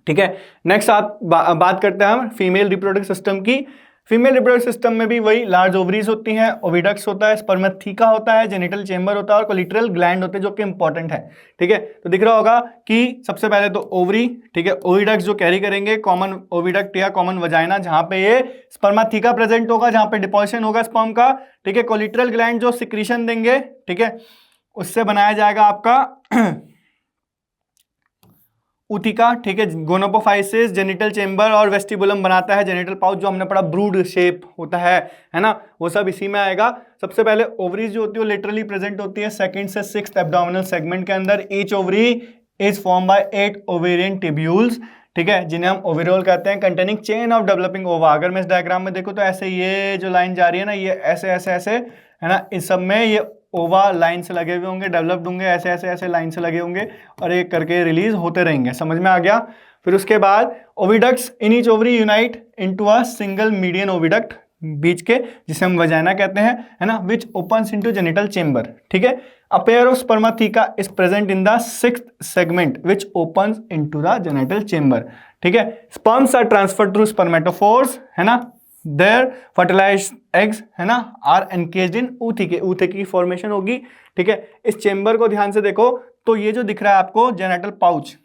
ठीक है। नेक्स्ट आप बात करते हैं हम फीमेल रिप्रोडक्टिव सिस्टम की। फीमेल रिप्रोडक्टिव सिस्टम में भी वही लार्ज ओवरीज होती हैं, ओविडक्ट्स होता है, स्पर्मेथिका होता है, जेनिटल चेंबर होता है और कोलिटरल ग्लैंड होते हैं, जो कि इंपॉर्टेंट है, ठीक है। तो दिख रहा होगा कि सबसे पहले तो ओवरी, ठीक है, ओविडक्ट्स जो कैरी करेंगे कॉमन ओविडक्ट या कॉमन वजाइना, जहां पे ये स्पर्मेथिका प्रेजेंट होगा, जहां पे डिपोजिशन होगा स्पर्म का, ठीक है। कोलिटरल ग्लैंड जो सिक्रीशन देंगे, ठीक है, उससे बनाया जाएगा आपका ऊतिका, ठीक है, गोनोपोफाइसिस, जेनिटल चेंबर और वेस्टिबुलम बनाता है, जेनिटल पाउच जो हमने पढ़ा ब्रूड शेप होता है ना, वो सब इसी में आएगा। सबसे पहले ओवरीज जो होती है वो लिटरली प्रेजेंट होती है 2nd से 6th एब्डोमिनल सेगमेंट के अंदर। Each ovary is form by 8 ovarian tubules, ठीक है, जिन्हें हम ओवेरोल कहते हैं, कंटेनिंग चेन ऑफ डेवलपिंग ओवा। अगर मैं इस डायग्राम में देखूं तो ऐसे ये जो लाइन जा रही है ना, ये ऐसे ऐसे ऐसे है ना, इस सब में ये ओवा लाइन से लगे हुए होंगे, डेवलप्ड होंगे, ऐसे ऐसे ऐसे लाइन से लगे होंगे और एक करके रिलीज होते रहेंगे, समझ में आ गया। फिर उसके बाद oviducts in each ovary unite into a single median oviduct बीच के, जिसे हम वजाइना कहते हैं, है ना, which opens into genital chamber, ठीक है। A pair of spermatheca is present in the 6th segment which opens into the genital chamber, ठीक है। Sperms are transferred through spermatophores, है ना, देयर फर्टिलाइज्ड एग्स, है ना, आर एनकेज्ड इन ऊथिके, ऊथिके की फॉर्मेशन होगी, ठीक है। इस चेंबर को ध्यान से देखो तो ये जो दिख रहा है आपको जेनिटल पाउच,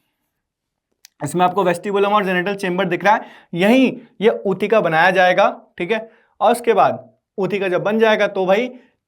इसमें आपको वेस्टिबुलम और जेनिटल चेंबर दिख रहा है, यही ये ऊथिका बनाया जाएगा, ठीक है। और उसके बाद ऊथिका जब बन जाएगा तो भाई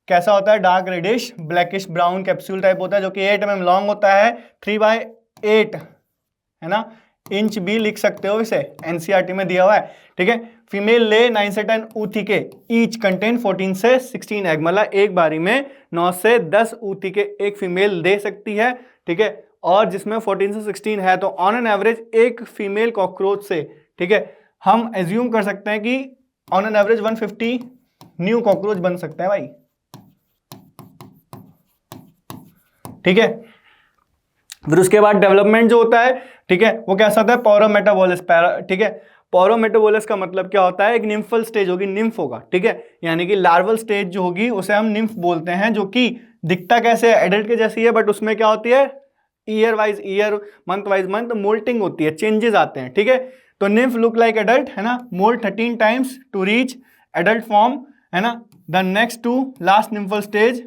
कैसा होता है, dark reddish blackish brown capsule type होता है, जो कि 8 mm लॉन्ग होता है, 3/8 है ना इंच भी लिख सकते हो, इसे एनसीईआरटी में दिया हुआ है, ठीक है। फीमेल ले 9 से 10 ऊथिके, ईच कंटेन 14 से 16 एग, मतलब एक बारी में 9 से 10 ऊथिके एक फीमेल दे सकती है, ठीक है। और जिसमें 14 से 16 है तो ऑन एन एवरेज एक फीमेल कॉकरोच से, ठीक है, हम एज्यूम कर सकते हैं कि on an average 150 new cockroach बन सकते हैं भाई, ठीक है। फिर उसके बाद डेवलपमेंट जो होता है, ठीक है, वो कैसा होता है, पोरोमेटाबोलिस, ठीक है। पोरोमेटाबोलिस का मतलब क्या होता है, एक निम्फल स्टेज होगी, निम्फ होगा, ठीक है, यानी कि लार्वल स्टेज जो होगी उसे हम निम्फ बोलते हैं, जो कि दिखता कैसे है, एडल्ट के जैसी है, बट उसमें क्या होती है, year wise year, month wise month moulting होती है, चेंजेस आते हैं, ठीक है। तो निम्फ लुक लाइक एडल्ट, है ना, moult 13 times to reach adult form, है ना, the next to last nymphal stage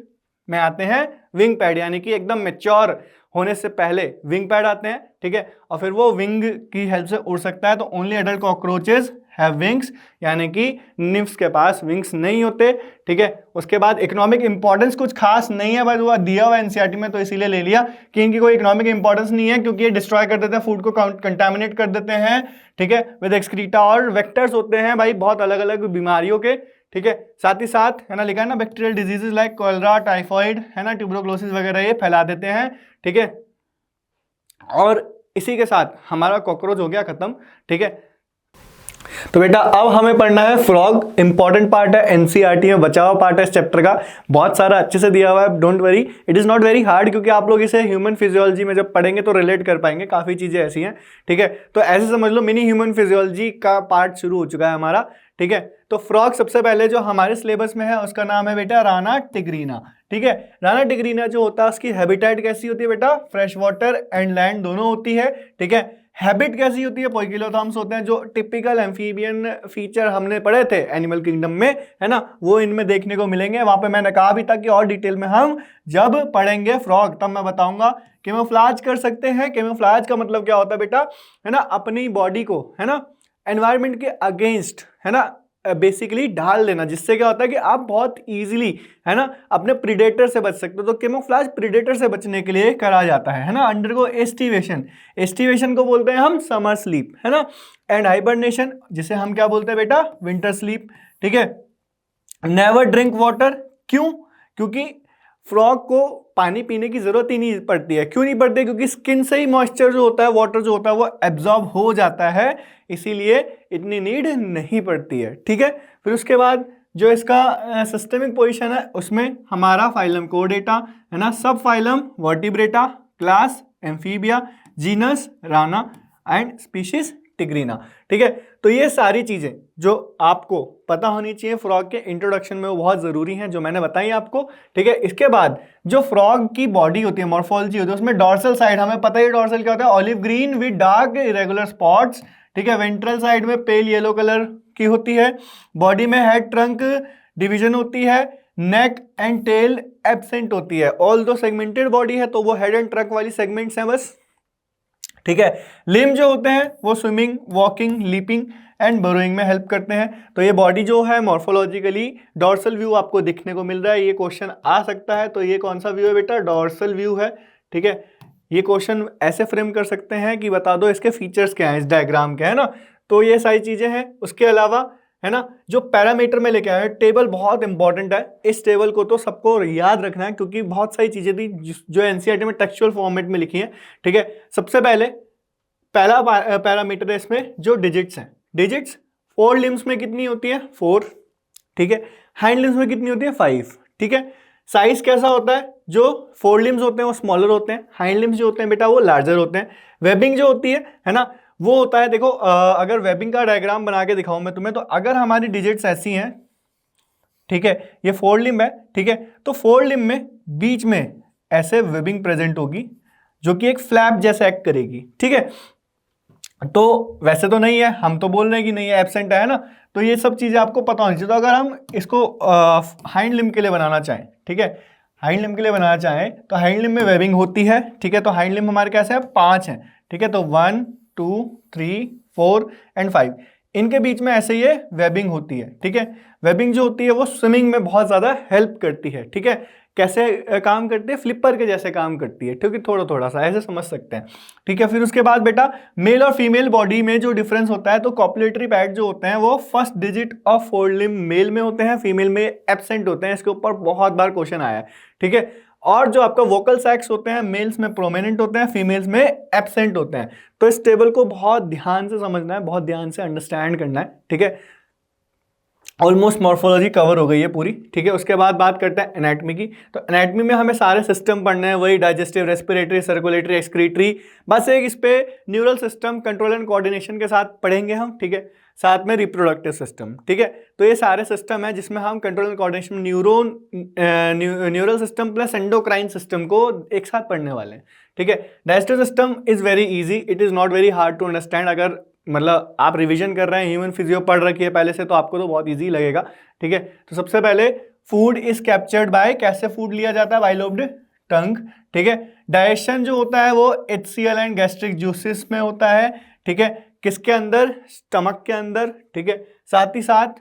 में आते हैं विंग पैड, यानी कि एकदम मेच्योर होने से पहले विंग पैड आते हैं, ठीक है, और फिर वो विंग की हेल्प से उड़ सकता है। तो only adult cockroaches have wings, यानी कि निम्फ्स के पास विंग्स नहीं होते, ठीक है। उसके बाद इकोनॉमिक इंपॉर्टेंस कुछ खास नहीं है, बस वो दिया हुआ एनसीईआरटी में तो इसीलिए ले लिया कि इनकी कोई इकोनॉमिक इंपॉर्टेंस नहीं है, क्योंकि ये डिस्ट्रॉय कर देते हैं, फूड को कंटामिनेट कर देते हैं, ठीक है, विद एक्सक्रीटा, और वेक्टर्स होते हैं भाई बहुत अलग अलग बीमारियों के, ठीक है। साथ ही साथ है ना लिखा है ना bacterial diseases like cholera, typhoid, है ना, ट्यूबरोक्लोसिस वगैरह ये फैला देते हैं, ठीक है। और इसी के साथ हमारा कॉकरोच हो गया खत्म, ठीक है। तो बेटा अब हमें पढ़ना है फ्रॉग, इंपॉर्टेंट पार्ट है, एनसीईआरटी में बचा हुआ पार्ट है इस चैप्टर का, बहुत सारा अच्छे से दिया हुआ है, don't worry, it is not very hard, क्योंकि आप लोग इसे ह्यूमन फिजियोलॉजी में जब पढ़ेंगे तो रिलेट कर पाएंगे, काफी चीजें ऐसी हैं, ठीक है। तो ऐसे समझ लो मिनी ह्यूमन फिजियोलॉजी का पार्ट शुरू हो चुका है हमारा, ठीक है। तो फ्रॉग सबसे पहले जो हमारे सिलेबस में है उसका नाम है बेटा राना टिग्रीना, ठीक है। राना टिग्रीना जो होता है उसकी हैबिटेट कैसी होती है बेटा, फ्रेश वाटर एंड लैंड दोनों होती है, ठीक है। हैबिट कैसी होती है, पोइकिलोथर्म्स होते हैं, जो टिपिकल एम्फीबियन फीचर हमने पढ़े थे एनिमल किंगडम में, है ना, वो इनमें देखने को मिलेंगे। वहां पे मैंने कहा भी था कि और डिटेल में हम जब पढ़ेंगे फ्रॉग तब मैं बताऊंगा। कैमोफ्लेज कर सकते हैं, कैमोफ्लेज का मतलब क्या होता है बेटा, है ना, अपनी बॉडी को, है ना, एनवायरमेंट के अगेंस्ट, है ना, बेसिकली ढाल देना, जिससे क्या होता है कि आप बहुत इजीली, है ना, अपने प्रीडेटर से बच सकते हो। तो कैमोफ्लेज प्रीडेटर से बचने के लिए करा जाता है ना, अंडरगो एस्टिवेशन, एस्टिवेशन को बोलते हैं हम समर स्लीप, है ना, एंड हाइबरनेशन जिसे हम क्या बोलते हैं बेटा, विंटर स्लीप, ठीक है। नेवर ड्रिंक वाटर, क्यों, क्योंकि फ्रॉग को पानी पीने की जरूरत ही नहीं पड़ती है। क्यों नहीं पड़ती, क्योंकि स्किन से ही मॉइस्चर जो होता है, वाटर जो होता है वो एब्जॉर्ब हो जाता है, इसीलिए इतनी नीड नहीं पड़ती है, ठीक है। फिर उसके बाद जो इसका सिस्टमिक पोजीशन है उसमें हमारा फाइलम कोडेटा, है ना, सब phylum vertebrata, class amphibia, genus Rana and species tigrina, ठीक है। तो ये सारी चीजें जो आपको पता होनी चाहिए फ्रॉग के इंट्रोडक्शन में, वो बहुत जरूरी हैं जो मैंने बताई आपको, ठीक है। इसके बाद जो फ्रॉग की बॉडी होती है, मॉर्फोलॉजी होती है, उसमें डॉर्सल साइड हमें पता ही, डॉर्सल क्या होता है, olive green with dark irregular spots, ठीक है। वेंट्रल साइड में पेल येलो कलर की होती है। बॉडी में हेड ट्रंक डिवीजन होती है, नेक एंड टेल एब्सेंट होती है। ऑल दो सेगमेंटेड बॉडी है तो वो हेड एंड ट्रंक वाली सेगमेंट्स हैं बस, ठीक है। लिम्ब जो होते हैं वो swimming, walking, leaping and burrowing में हेल्प करते हैं। तो ये बॉडी जो है मॉर्फोलॉजिकली डॉर्सल व्यू आपको दिखने को मिल रहा है, ये क्वेश्चन आ सकता है। तो ये कौन सा व्यू है बेटा, डॉर्सल व्यू है, ठीक है। ये क्वेश्चन ऐसे फ्रेम कर सकते हैं कि बता दो इसके फीचर्स क्या हैं इस डायग्राम के, है ना। तो ये सारी चीजें हैं। उसके अलावा, है ना, जो पैरामीटर में लेके आए टेबल बहुत इंपॉर्टेंट है, इस टेबल को तो सबको याद रखना है, क्योंकि बहुत सारी चीजें थी जो एनसीईआरटी में टेक्सचुअल फॉर्मेट में लिखी है, ठीक है। सबसे पहले पहला पैरामीटर है इसमें जो डिजिट्स हैं, डिजिट्स फोर लिम्स में कितनी होती है, 4, ठीक है। हैंड लिम्स में कितनी होती है, 5, ठीक है। साइज कैसा होता है, जो 4 लिम्स होते हैं वो स्मॉलर होते हैं, हैंड लिम्स जो होते हैं बेटा वो लार्जर होते हैं। वेबिंग जो होती है ना, वो होता है, देखो अगर वेबिंग का डायग्राम बना के दिखाऊं मैं तुम्हें, तो अगर हमारी डिजिट्स ऐसी हैं, ठीक है, ये 4 लिम्ब है, ठीक है, तो 4 लिम्ब में बीच में ऐसे वेबिंग प्रेजेंट होगी जो कि एक फ्लैप जैसा एक्ट करेगी, ठीक है। तो वैसे तो नहीं है, हम तो बोल रहे हैं कि नहीं है, एब्सेंट है ना। तो ये सब चीजें आपको पता होनी चाहिए। तो अगर हम इसको हाइंड लिम्ब के लिए बनाना चाहें, ठीक है, हाइंड लिम्ब के लिए बनाना चाहें तो हाइंड लिम्ब में वेबिंग होती है, ठीक है। तो हाइंड लिम्ब हमारे कैसे है, 5 है, ठीक है। तो 1 2 3 4 एंड 5, इनके बीच में ऐसे ये वेबिंग होती है, ठीक है। वेबिंग जो होती है वो स्विमिंग में बहुत ज्यादा हेल्प करती है, ठीक है। कैसे काम करती है, फ्लिपर के जैसे काम करती है, ठीक है, थोड़ा थोड़ा सा ऐसे समझ सकते हैं, ठीक है। फिर उसके बाद बेटा मेल और फीमेल बॉडी में जो डिफरेंस होता है, तो कॉपुलेटरी पैड जो होते हैं वो first digit of 4 limb male में होते हैं, फीमेल में एब्सेंट होते हैं। इसके ऊपर बहुत बार क्वेश्चन आया है, ठीक है। और जो आपका वोकल सैक्स होते हैं, मेल्स में प्रोमिनेंट होते हैं, फीमेल्स में एब्सेंट होते हैं। तो इस टेबल को बहुत ध्यान से समझना है, बहुत ध्यान से अंडरस्टैंड करना है, ठीक है। ऑलमोस्ट मॉर्फोलॉजी कवर हो गई है पूरी, ठीक है। उसके बाद बात करते हैं एनाटॉमी की। तो एनाटॉमी में हमें सारे सिस्टम पढ़ने हैं, वही डाइजेस्टिव, रेस्पिरेटरी, सर्कुलेटरी, एक्सक्रीटरी, बस एक इस पे neural system, control and coordination के साथ पढ़ेंगे हम, ठीक है। साथ में रिप्रोडक्टिव सिस्टम, ठीक है। तो ये सारे सिस्टम है जिसमें हम control and coordination, neural system plus endocrine system को एक साथ पढ़ने वाले हैं, ठीक है। Digestive system is very easy, it is not very hard to understand. अगर मतलब आप रिवीजन कर रहे हैं, ह्यूमन फिजियो पढ़ रखी है पहले से, तो आपको तो बहुत इजी लगेगा, ठीक है। तो सबसे पहले फूड इज कैप्चर्ड बाय, कैसे फूड लिया जाता है? बाय लोब्ड टंग, ठीक है। डाइजेशन जो होता है वो HCl एंड गैस्ट्रिक जूसेस में होता है, ठीक है। किसके अंदर? स्टमक के अंदर, ठीक है। साथ ही साथ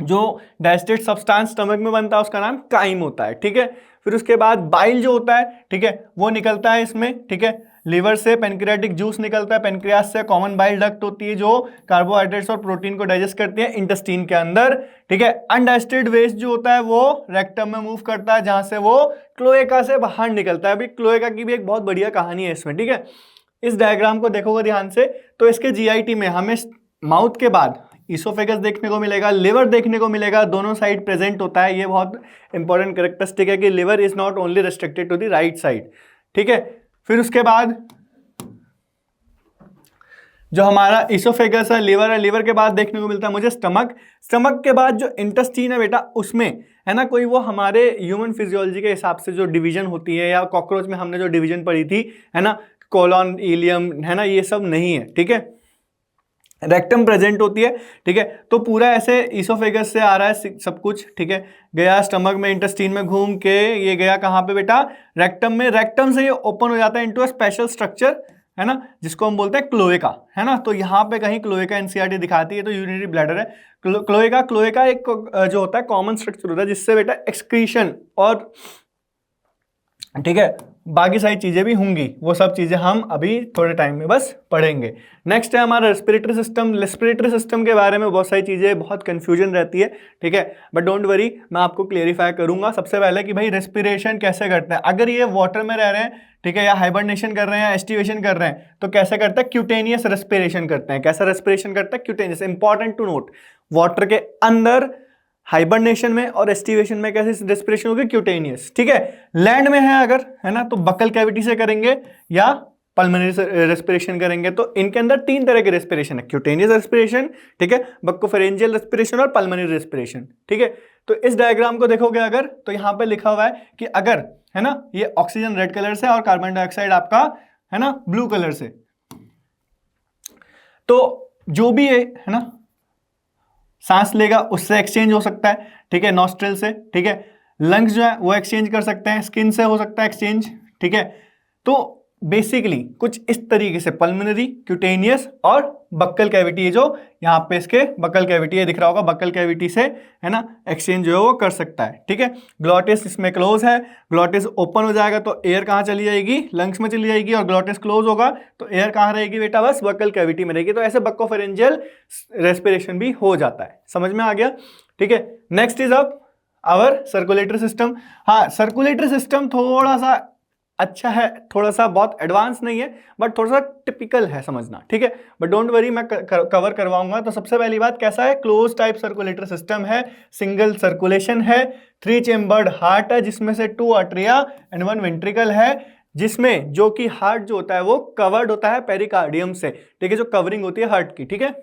जो डाइजेस्टेड सब्सटेंस स्टमक में बनता है उसका नाम काइम होता है, ठीक है। फिर उसके बाद बाइल जो होता है, ठीक है, वो निकलता है इसमें, ठीक है। लिवर से पेनक्रियाटिक जूस निकलता है, पेनक्रियास से कॉमन बाइल डक्ट होती है जो कार्बोहाइड्रेट्स और प्रोटीन को डाइजेस्ट करती है इंटेस्टाइन के अंदर, ठीक है। अनडाइजेस्टेड वेस्ट जो होता है वो रेक्टम में मूव करता है जहां से वो क्लोएका से बाहर निकलता है। अभी क्लोएका की भी एक बहुत बढ़िया कहानी है इसमें, ठीक है। इस डायग्राम को देखोगे ध्यान से तो इसके GIT में हमें माउथ के बाद इसोफेगस देखने को मिलेगा, लिवर देखने को मिलेगा, दोनों साइड प्रेजेंट होता है। ये बहुत इंपॉर्टेंट कैरेक्टरिस्टिक है कि liver is not only restricted to the right side, ठीक है। फिर उसके बाद जो हमारा इसोफेगस है, लिवर के बाद देखने को मिलता है मुझे स्टमक। स्टमक के बाद जो इंटेस्टाइन है बेटा, उसमें है ना कोई वो हमारे ह्यूमन फिजियोलॉजी के हिसाब से जो डिवीजन होती है, या कॉकरोच में हमने जो डिवीजन पढ़ी थी, है ना, कोलॉन, इलियम, है ना, ये सब नहीं है, ठीक है। रेक्टम प्रेजेंट होती है, ठीक है। तो पूरा ऐसे इसोफेगस से आ रहा है सब कुछ, ठीक है। गया स्टमक में, इंटेस्टाइन में घूम के ये गया कहाँ पे बेटा? रेक्टम में। रेक्टम से ये ओपन हो जाता है इनटू अ स्पेशल स्ट्रक्चर, है ना, जिसको हम बोलते हैं क्लोएका, है ना। तो यहाँ पे कहीं क्लोएका NCERT दिखाती है तो यूरिनरी ब्लैडर है। क्लोएका एक जो होता है कॉमन स्ट्रक्चर होता है जिससे बेटा एक्सक्रीशन और, ठीक है, बाकी सारी चीजें भी होंगी, वो सब चीजें हम अभी थोड़े टाइम में बस पढ़ेंगे। नेक्स्ट है हमारा रेस्पिरेटरी सिस्टम। रेस्पिरेटरी सिस्टम के बारे में बहुत सारी चीजें, बहुत कंफ्यूजन रहती है, ठीक है, बट डोंट वरी, मैं आपको क्लेरिफाई करूंगा। सबसे पहले कि भाई रेस्पिरेशन कैसे करते हैं। अगर ये वाटर में रह रहे हैं, ठीक है, या हाइबरनेशन कर रहे हैं, या एस्टिवेशन कर रहे हैं, तो कैसे करते हैं? क्यूटेनियस रेस्पिरेशन करते हैं। कैसा रेस्पिरेशन करते हैं? Cutaneous. Important to note, water के अंदर हाइबरनेशन में और एस्टिवेशन में कैसे रेस्पिरेशन होगी? क्यूटेनियस, ठीक है। लैंड में है अगर, है ना, तो बकल कैविटी से करेंगे या पल्मोनरी रेस्पिरेशन करेंगे। तो इनके अंदर 3 तरह के रेस्पिरेशन है, क्यूटेनियस रेस्पिरेशन, ठीक है, बक्कोफेरेंजियल रेस्पिरेशन और पल्मोनरी रेस्पिरेशन, ठीक है। तो इस डायग्राम को देखोगे अगर, तो यहाँ पे लिखा हुआ है कि अगर, है ना, ये ऑक्सीजन रेड कलर से और कार्बन डाइऑक्साइड आपका, है ना, ब्लू कलर से, तो जो भी है ना, सांस लेगा उससे एक्सचेंज हो सकता है, ठीक है, नॉस्ट्रिल से, ठीक है। लंग्स जो है वो एक्सचेंज कर सकते हैं, स्किन से हो सकता है एक्सचेंज, ठीक है। तो बेसिकली कुछ इस तरीके से पल्मोनरी, क्यूटेनियस और बक्कल कैविटी, जो यहाँ पे इसके बक्कल कैविटी है दिख रहा होगा, बक्कल कैविटी से, है ना, एक्सचेंज जो है वो कर सकता है, ठीक है। ग्लॉटिस इसमें क्लोज है, ग्लॉटिस ओपन हो जाएगा तो एयर कहाँ चली जाएगी? लंग्स में चली जाएगी, और ग्लॉटिस क्लोज होगा तो एयर कहाँ रहेगी बेटा? बस बक्कल कैविटी में रहेगी। तो ऐसे बक्कोफेरेंजियल रेस्पिरेशन भी हो जाता है। समझ में आ गया, ठीक है। नेक्स्ट इज अब आवर सर्कुलेटरी सिस्टम। हाँ, सर्कुलेटरी सिस्टम थोड़ा सा अच्छा है, थोड़ा सा बहुत एडवांस नहीं है, बट थोड़ा सा टिपिकल है समझना, ठीक है। बट डोंट वरी, मैं कवर करवाऊंगा। तो सबसे पहली बात, कैसा है? क्लोज टाइप सर्कुलेटरी सिस्टम है, सिंगल सर्कुलेशन है, 3 चेम्बर्ड हार्ट है जिसमें से 2 आर्टरिया एंड 1 वेंट्रिकल है, जिसमें जो कि हार्ट जो होता है वो कवर्ड होता है पेरिकार्डियम से, ठीक है, जो कवरिंग होती है हार्ट की, ठीक है।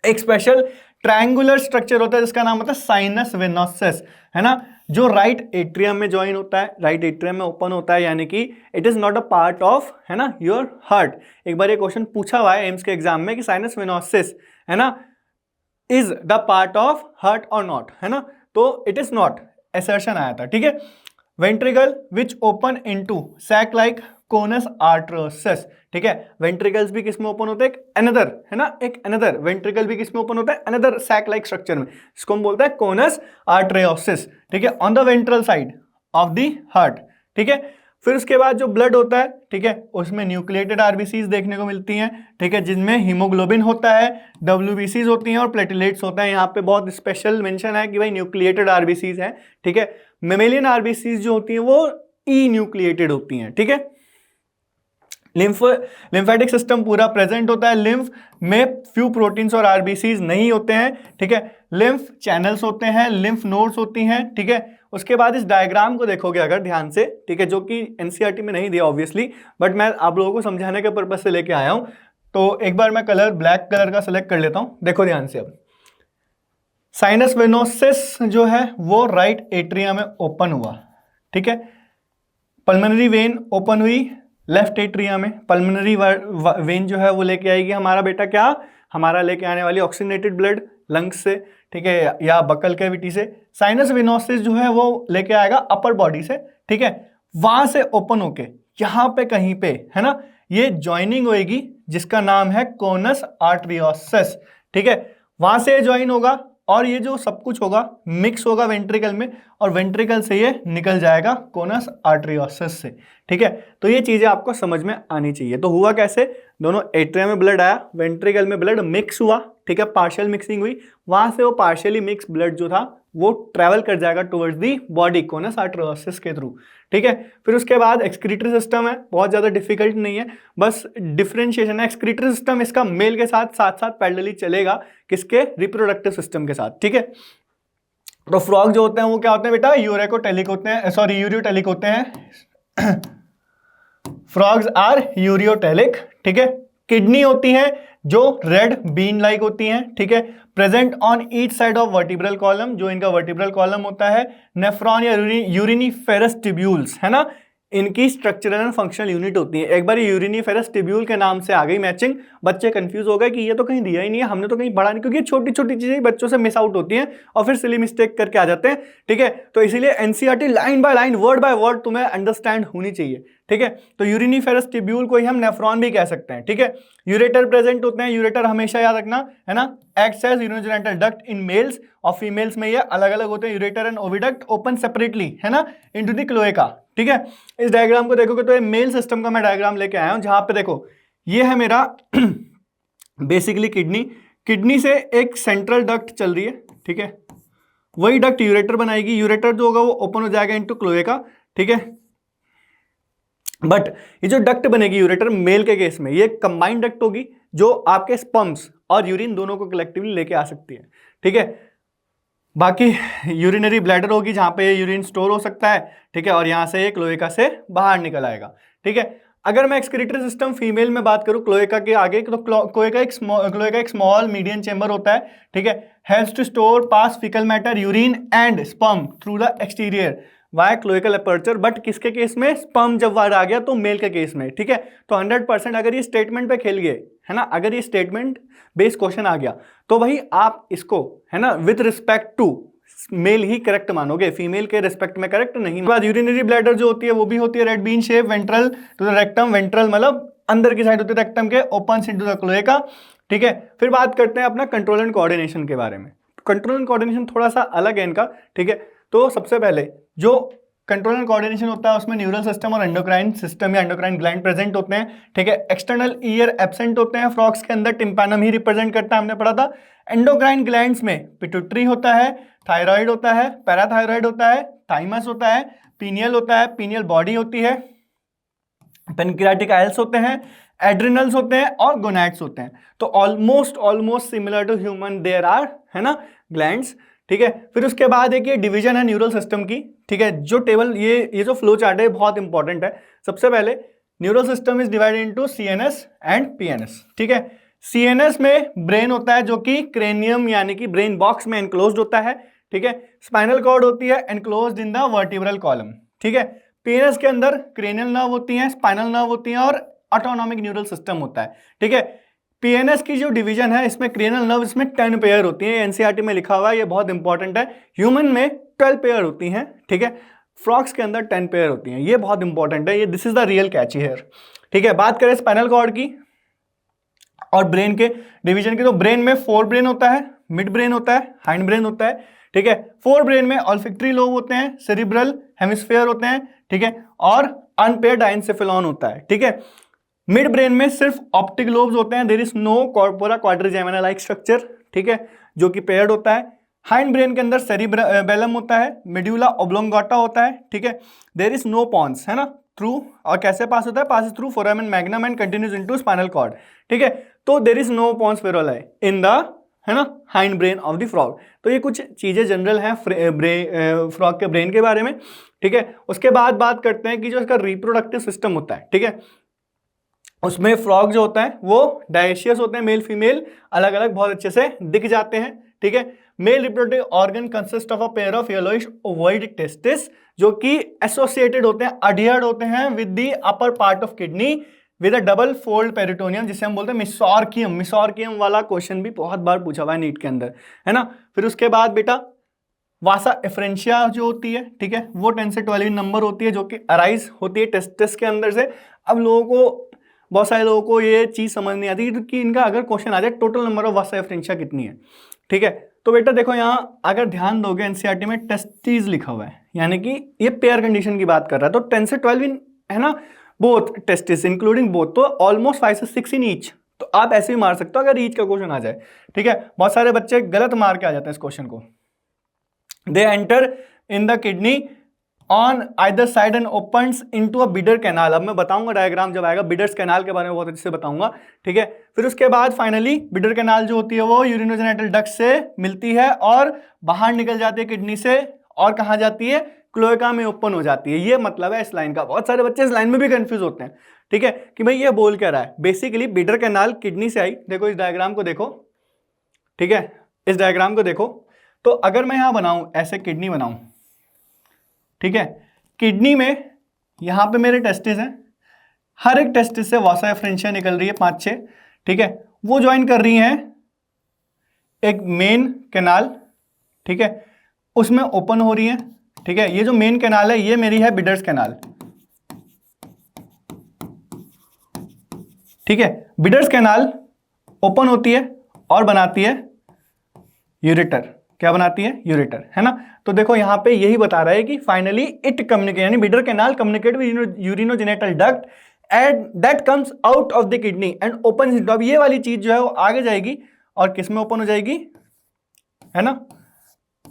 एक स्पेशल ट्रायंगुलर स्ट्रक्चर होता है जिसका नाम होता है साइनस वेनोसस, है ना, जो राइट एट्रियम में ज्वाइन होता है, राइट एट्रियम में ओपन होता है, यानी कि it is not a part of, है ना, योर हार्ट। एक बार ये क्वेश्चन पूछा हुआ है एम्स के एग्जाम में कि साइनस वेनोसस, है ना, is the part of heart और नॉट, है ना, तो इट इज नॉट, असर्शन आया था, ठीक है। Ventricle which open into sac like conus arteriosus, ठीक है। वेंट्रिकल्स भी किस में ओपन होते हैं? एक अनदर, है ना, एक अनदर वेंट्रिकल भी किस में ओपन होता है? अनदर सैक लाइक स्ट्रक्चर में, इसको हम बोलते हैं कोनस आर्टरियोसिस, ठीक है, on the ventral side of the heart, ठीक है। फिर उसके बाद जो ब्लड होता है, ठीक है, उसमें न्यूक्लिएटेड आरबीसीज देखने को मिलती हैं, ठीक है, जिनमें हीमोग्लोबिन होता है, डब्ल्यूबीसीज होती हैं और प्लेटलेट्स होता है। यहाँ पे बहुत स्पेशल मेंशन है कि भाई न्यूक्लिएटेड आरबीसीज हैं, ठीक है। मेमेलियन आरबीसीज जो होती हैं वो ई न्यूक्लिएटेड होती हैं, ठीक है। लिम्फेटिक सिस्टम पूरा प्रेजेंट होता है। लिम्फ में फ्यू प्रोटीन्स और आरबीसीज नहीं होते हैं, ठीक है। लिम्फ चैनल्स होते हैं, लिम्फ नोड्स होती हैं, ठीक है। उसके बाद इस डायग्राम को देखोगे अगर ध्यान से, ठीक है, जो कि एनसीईआरटी में नहीं दिया ऑब्वियसली, बट मैं आप लोगों को समझाने के पर्पज से लेके आया हूं। तो एक बार मैं कलर ब्लैक कलर का सेलेक्ट कर लेता हूं, देखो ध्यान से। अब साइनस वेनोसिस जो है वो राइट एट्रिया में ओपन हुआ, ठीक है। पल्मोनरी वेन ओपन हुई लेफ्ट एट्रिया में। पल्मोनरी वेन जो है वो लेके आएगी हमारा बेटा क्या? हमारा लेके आने वाली ऑक्सीजनेटेड ब्लड लंग्स से, ठीक है, या बकल कैविटी से। साइनस विनोसिस जो है वो लेके आएगा अपर बॉडी से, ठीक है, वहां से ओपन होके यहाँ पे कहीं पे, है ना, ये ज्वाइनिंग होएगी जिसका नाम है कोनस आर्टरियोसस, ठीक है, वहां से ज्वाइन होगा और ये जो सब कुछ होगा मिक्स होगा वेंट्रिकल में, और वेंट्रिकल से ये निकल जाएगा कोनस आर्टरियोसस से, ठीक है। तो ये चीजें आपको समझ में आनी चाहिए। तो हुआ कैसे, दोनों एट्रियम में ब्लड आया, वेंट्रिकल में ब्लड मिक्स हुआ, ठीक है, पार्शियल मिक्सिंग हुई, वहां से वो पार्शियली मिक्स ब्लड जो था वो ट्रेवल कर जाएगा towards the body conus arteriosus के थ्रू, ठीक है। फिर उसके बाद एक्सक्रीटरी सिस्टम है, बहुत ज्यादा डिफिकल्ट नहीं है, बस डिफरेंशिएशन है। एक्सक्रीटरी सिस्टम इसका मेल के साथ साथ पैरेलली चलेगा, किसके, रिप्रोडक्टिव सिस्टम के साथ, ठीक है। तो फ्रॉग जो होते हैं वो क्या होते हैं बेटा, यूरेकोटेलिक होते हैं, सॉरी यूरियोटेलिक होते हैं। फ्रॉग्स आर यूरियोटेलिक, ठीक है। किडनी होती है जो रेड बीन लाइक होती हैं, ठीक है, present on each side of vertebral column, जो इनका वर्टिब्रल कॉलम होता है। नेफ्रॉन या यूरिनीफेरस ट्यूब्यूल्स, है ना, इनकी स्ट्रक्चरल एंड फंक्शनल यूनिट होती है। एक बार यूरिनीफेरस ट्यूब्यूल के नाम से आ गई मैचिंग, बच्चे कंफ्यूज हो गए कि ये तो कहीं दिया ही नहीं है, हमने तो कहीं पढ़ा नहीं, क्योंकि छोटी छोटी चीजें बच्चों से मिस आउट होती हैं और फिर सिली मिस्टेक करके आ जाते हैं, ठीक है। तो इसीलिए NCERT line by line, word by word तुम्हें अंडरस्टैंड होनी चाहिए, ठीक है। तो यूरिनीफेरस ट्यूब्यूल को ही हम नेफ्रॉन भी कह सकते हैं, ठीक है। यूरेटर प्रेजेंट होते हैं, यूरेटर हमेशा याद रखना, है ना, acts as urinogenital duct in males, और फीमेल्स में ये अलग अलग होते हैं, ureter and oviduct open separately, है ना, इनटू द क्लोएका, ठीक है। इस डायग्राम को देखोगे तो ये मेल सिस्टम का मैं डायग्राम लेके आया हूं, जहां पे देखो ये है मेरा बेसिकली किडनी से एक सेंट्रल डक्ट चल रही है, ठीक है, वही डक्ट यूरेटर बनाएगी, यूरेटर जो होगा वो ओपन हो जाएगा इनटू क्लोएका, ठीक है। बट ये जो डक्ट बनेगी यूरेटर मेल के केस में, ये कंबाइंड डक्ट होगी जो आपके स्पर्म्स और यूरिन दोनों को कलेक्टिवली लेके आ सकती है, ठीक है। बाकी यूरिनरी ब्लैडर होगी जहां पे यूरिन स्टोर हो सकता है, ठीक है, और यहां से ये क्लोएका से बाहर निकल आएगा, ठीक है। अगर मैं एक्सक्रीटरी सिस्टम फीमेल में बात करूं क्लोएका के आगे, तो क्लोएका एक स्मॉल मीडियम चेंबर होता है, ठीक है, helps to store pass faecal matter, urine and sperm through the exterior via cloacal aperture. But किसके केस में, स्पर्म जब बाहर आ गया तो मेल के केस में, ठीक है। तो 100% अगर ये स्टेटमेंट पे खेल गए, है ना, अगर ये स्टेटमेंट बेस्ड क्वेश्चन आ गया तो वही आप इसको, है ना, विद रिस्पेक्ट टू मेल ही करेक्ट मानोगे, फीमेल के रिस्पेक्ट में करेक्ट नहीं। बाद यूरिनरी ब्लैडर जो होती है वो भी होती है red bean shape, ventral to the rectum, ventral मतलब अंदर की साइड होती है रेक्टम के, ओपन इनटू द क्लोएका, ठीक है। फिर बात करते हैं अपना कंट्रोल एंड कोऑर्डिनेशन के बारे में। कंट्रोल एंड कोऑर्डिनेशन थोड़ा सा अलग है इनका, ठीक है। तो सबसे पहले जो कंट्रोल एंड कोऑर्डिनेशन होता है उसमें न्यूरल सिस्टम और एंडोक्राइन सिस्टम या एंडोक्राइन ग्लैंड प्रेजेंट होते हैं, ठीक है। एक्सटर्नल ईयर एब्सेंट होते हैं, फ्रॉग्स के अंदर टिम्पैनम ही रिप्रेजेंट करता है, हमने पढ़ा था। एंडोक्राइन ग्लैंड्स में पिट्यूटरी होता है, थायराइड होता है, पैराथायराइड होता है, थाइमस होता है, पीनियल होता है, पीनियल बॉडी होती है, पेनक्रियाटिक आइल्स होते हैं, एड्रिनल्स होते हैं और गोनैड्स होते हैं। तो almost similar to human there are, है ना, ग्लैंड्स, ठीक है। फिर उसके बाद एक ये डिवीजन है न्यूरल सिस्टम की, ठीक है। जो टेबल ये जो फ्लो चार्ट है बहुत इंपॉर्टेंट है। सबसे पहले neural system is divided into CNS and PNS, ठीक है। सीएनएस में ब्रेन होता है जो कि क्रेनियम यानी कि ब्रेन बॉक्स में एनक्लोज्ड होता है, ठीक है। स्पाइनल कॉर्ड होती है enclosed in the vertebral column, ठीक है। पीएनएस के अंदर क्रेनियल नर्व होती है, स्पाइनल नर्व होती है और ऑटोनॉमिक न्यूरल सिस्टम होता है, ठीक है। पीएनएस की जो डिवीजन है इसमें क्रेनियल नर्व इसमें 10 पेयर होती है, एनसीईआरटी में लिखा हुआ है, ये बहुत इंपॉर्टेंट है। ह्यूमन में 12 पेयर होती हैं, ठीक है। फ्रॉग्स के अंदर 10 पेयर होती हैं, ये बहुत इंपॉर्टेंट है, ये this is the real catch here, ठीक है। बात करें स्पाइनल कॉर्ड की और ब्रेन के डिवीजन की, तो ब्रेन में 4 ब्रेन होता है, मिड ब्रेन होता है, हाइंड ब्रेन होता है, ठीक है। 4 ब्रेन में ऑल्फैक्टरी लोब होते हैं, सेरिब्रल हेमिस्फीयर होते हैं, ठीक है, और अनपेयर्ड डायेंसेफेलॉन होता है, ठीक है। मिड ब्रेन में सिर्फ ऑप्टिक लोब्स होते हैं, there is no corpora quadrigemina like structure, ठीक है, जो कि पेयर्ड होता है। हाइंड ब्रेन के अंदर सेरिबेलम होता है, मेड्यूला ओब्लोंगाटा होता है, ठीक है। देयर इज नो पॉन्स, है ना, थ्रू, और कैसे पास होता है, pass through foramen magnum and continues into spinal cord, ठीक है। तो there is no pons Varolii in the, है ना, hind brain of the frog. तो ये कुछ चीजें जनरल हैं फ्रॉग के ब्रेन के बारे में, ठीक है। उसके बाद बात करते हैं कि जो इसका रिप्रोडक्टिव सिस्टम होता है, ठीक है, उसमें फ्रॉग जो होता है वो डायशियस होते हैं, मेल फीमेल अलग अलग बहुत अच्छे से दिख जाते हैं, ठीक है। Male reproductive organ consist of a pair of yellowish ovoid testis जो कि एसोसिएटेड होते हैं, अडियर्ड होते हैं with the upper part of kidney, with a double fold peritoneum, जिसे हम बोलते हैं मिसॉर्कियम। मिसॉर्कियम वाला क्वेश्चन भी बहुत बार पूछा हुआ है नीट के अंदर, है ना। फिर उसके बाद बेटा वासा एफरेंशिया जो होती है, ठीक है, वो 10 से 12 नंबर होती है, जो कि अराइज होती है टेस्टिस के अंदर से। अब लोगों को, बहुत सारे लोगों को ये चीज समझ नहीं आती कि इनका अगर क्वेश्चन आ जाए total number of Vasa efferentia कितनी है, ठीक है। तो बेटा देखो यहाँ अगर ध्यान दोगे एनसीईआरटी में टेस्टिस लिखा हुआ है, यानी कि ये पेयर कंडीशन की बात कर रहा है। तो 10 से 12 इन, है ना, बोथ टेस्टिस इंक्लूडिंग बोथ, तो ऑलमोस्ट 5 से 6 इन ईच। तो आप ऐसे ही मार सकते हो अगर ईच का क्वेश्चन आ जाए, ठीक है। बहुत सारे बच्चे गलत मार के आ जाते हैं इस क्वेश्चन को। They enter in the kidney on either side and opens into a bitter canal। अब मैं बताऊंगा डायग्राम जब आएगा, बिडर्स कैनाल के बारे में बहुत अच्छे से बताऊंगा, ठीक है। फिर उसके बाद फाइनली बिडर कैनाल जो होती है वो यूरिनोजेनिटल डक्ट से मिलती है और बाहर निकल जाती है किडनी से, और कहाँ जाती है, क्लोएका में ओपन हो जाती है। ये मतलब है इस लाइन का। बहुत सारे बच्चे इस लाइन में भी कंफ्यूज होते हैं, ठीक है, कि भाई ये बोल क्या रहा है। बेसिकली बिडर कैनाल किडनी से आई, देखो इस डायग्राम को देखो, ठीक है, इस डायग्राम को देखो। तो अगर मैं यहां बनाऊं, ऐसे किडनी बनाऊं, ठीक है, किडनी में यहां पे मेरे टेस्टिस हैं, हर एक टेस्टिस से वासा एफरेंशिया निकल रही है 5-6, ठीक है, वो ज्वाइन कर रही हैं एक मेन कैनाल, ठीक है, उसमें ओपन हो रही है, ठीक है। ये जो मेन कैनाल है ये मेरी है बिडर्स कैनाल, ठीक है। बिडर्स कैनाल ओपन होती है और बनाती है यूरेटर। क्या बनाती है, यूरेटर, है ना। तो देखो यहां पे यही बता रहा है कि फाइनली इट कम्युनिकेट, यानी bidder canal communicate with urinogenital duct and that comes out of the kidney and open it. अब ये वाली चीज जो है वो आगे जाएगी और किस में ओपन हो जाएगी, है ना,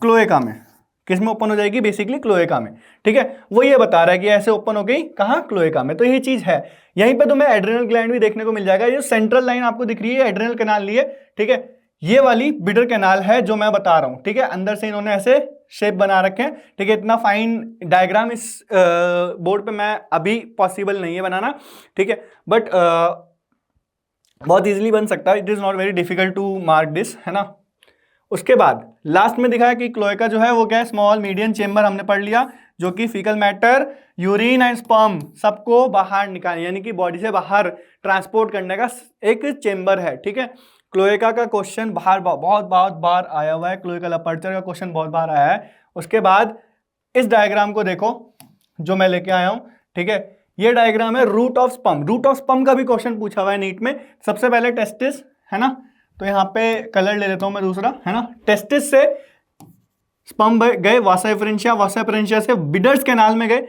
क्लोएका में। किस में ओपन हो जाएगी, बेसिकली क्लोएका में, ठीक है। वो ये बता रहा है कि ऐसे ओपन हो गई कहां, क्लोएका में। तो यही चीज है। यहीं पे तुम्हें एड्रेनल ग्लैंड भी देखने को मिल जाएगा। ये सेंट्रल लाइन आपको दिख रही है, एड्रेनल कैनाल लिए, ठीक है, ये वाली बिडर कैनाल है जो मैं बता रहा हूं, ठीक है। अंदर से इन्होंने ऐसे शेप बना रखे हैं, ठीक है। इतना फाइन डायग्राम इस बोर्ड पे मैं अभी पॉसिबल नहीं है बनाना, ठीक है, बट बहुत इजीली बन सकता है। It is not very difficult to mark this, है ना। उसके बाद लास्ट में दिखाया कि क्लोएका जो है वो क्या है, स्मॉल मीडियम चेंबर हमने पढ़ लिया, जो कि faecal matter, urine and sperm सबको बाहर निकाल, यानी कि बॉडी से बाहर ट्रांसपोर्ट करने का एक चेंबर है, ठीक है। क्लोएका का क्वेश्चन बहुत बार आया हुआ है, क्लोएकल अपर्चर का क्वेश्चन बहुत बार आया है। उसके बाद इस डायग्राम को देखो जो मैं लेके आया हूं, ठीक है, ये डायग्राम है root of sperm. Root of sperm का भी क्वेश्चन पूछा हुआ है नीट में। सबसे पहले टेस्टिस, है ना, तो यहां पे कलर ले लेता हूं मैं दूसरा, है ना। टेस्टिस से स्पर्म गए वासा एफरेंशिया, वासा एफरेंशिया से बिडर्स कैनाल में गए,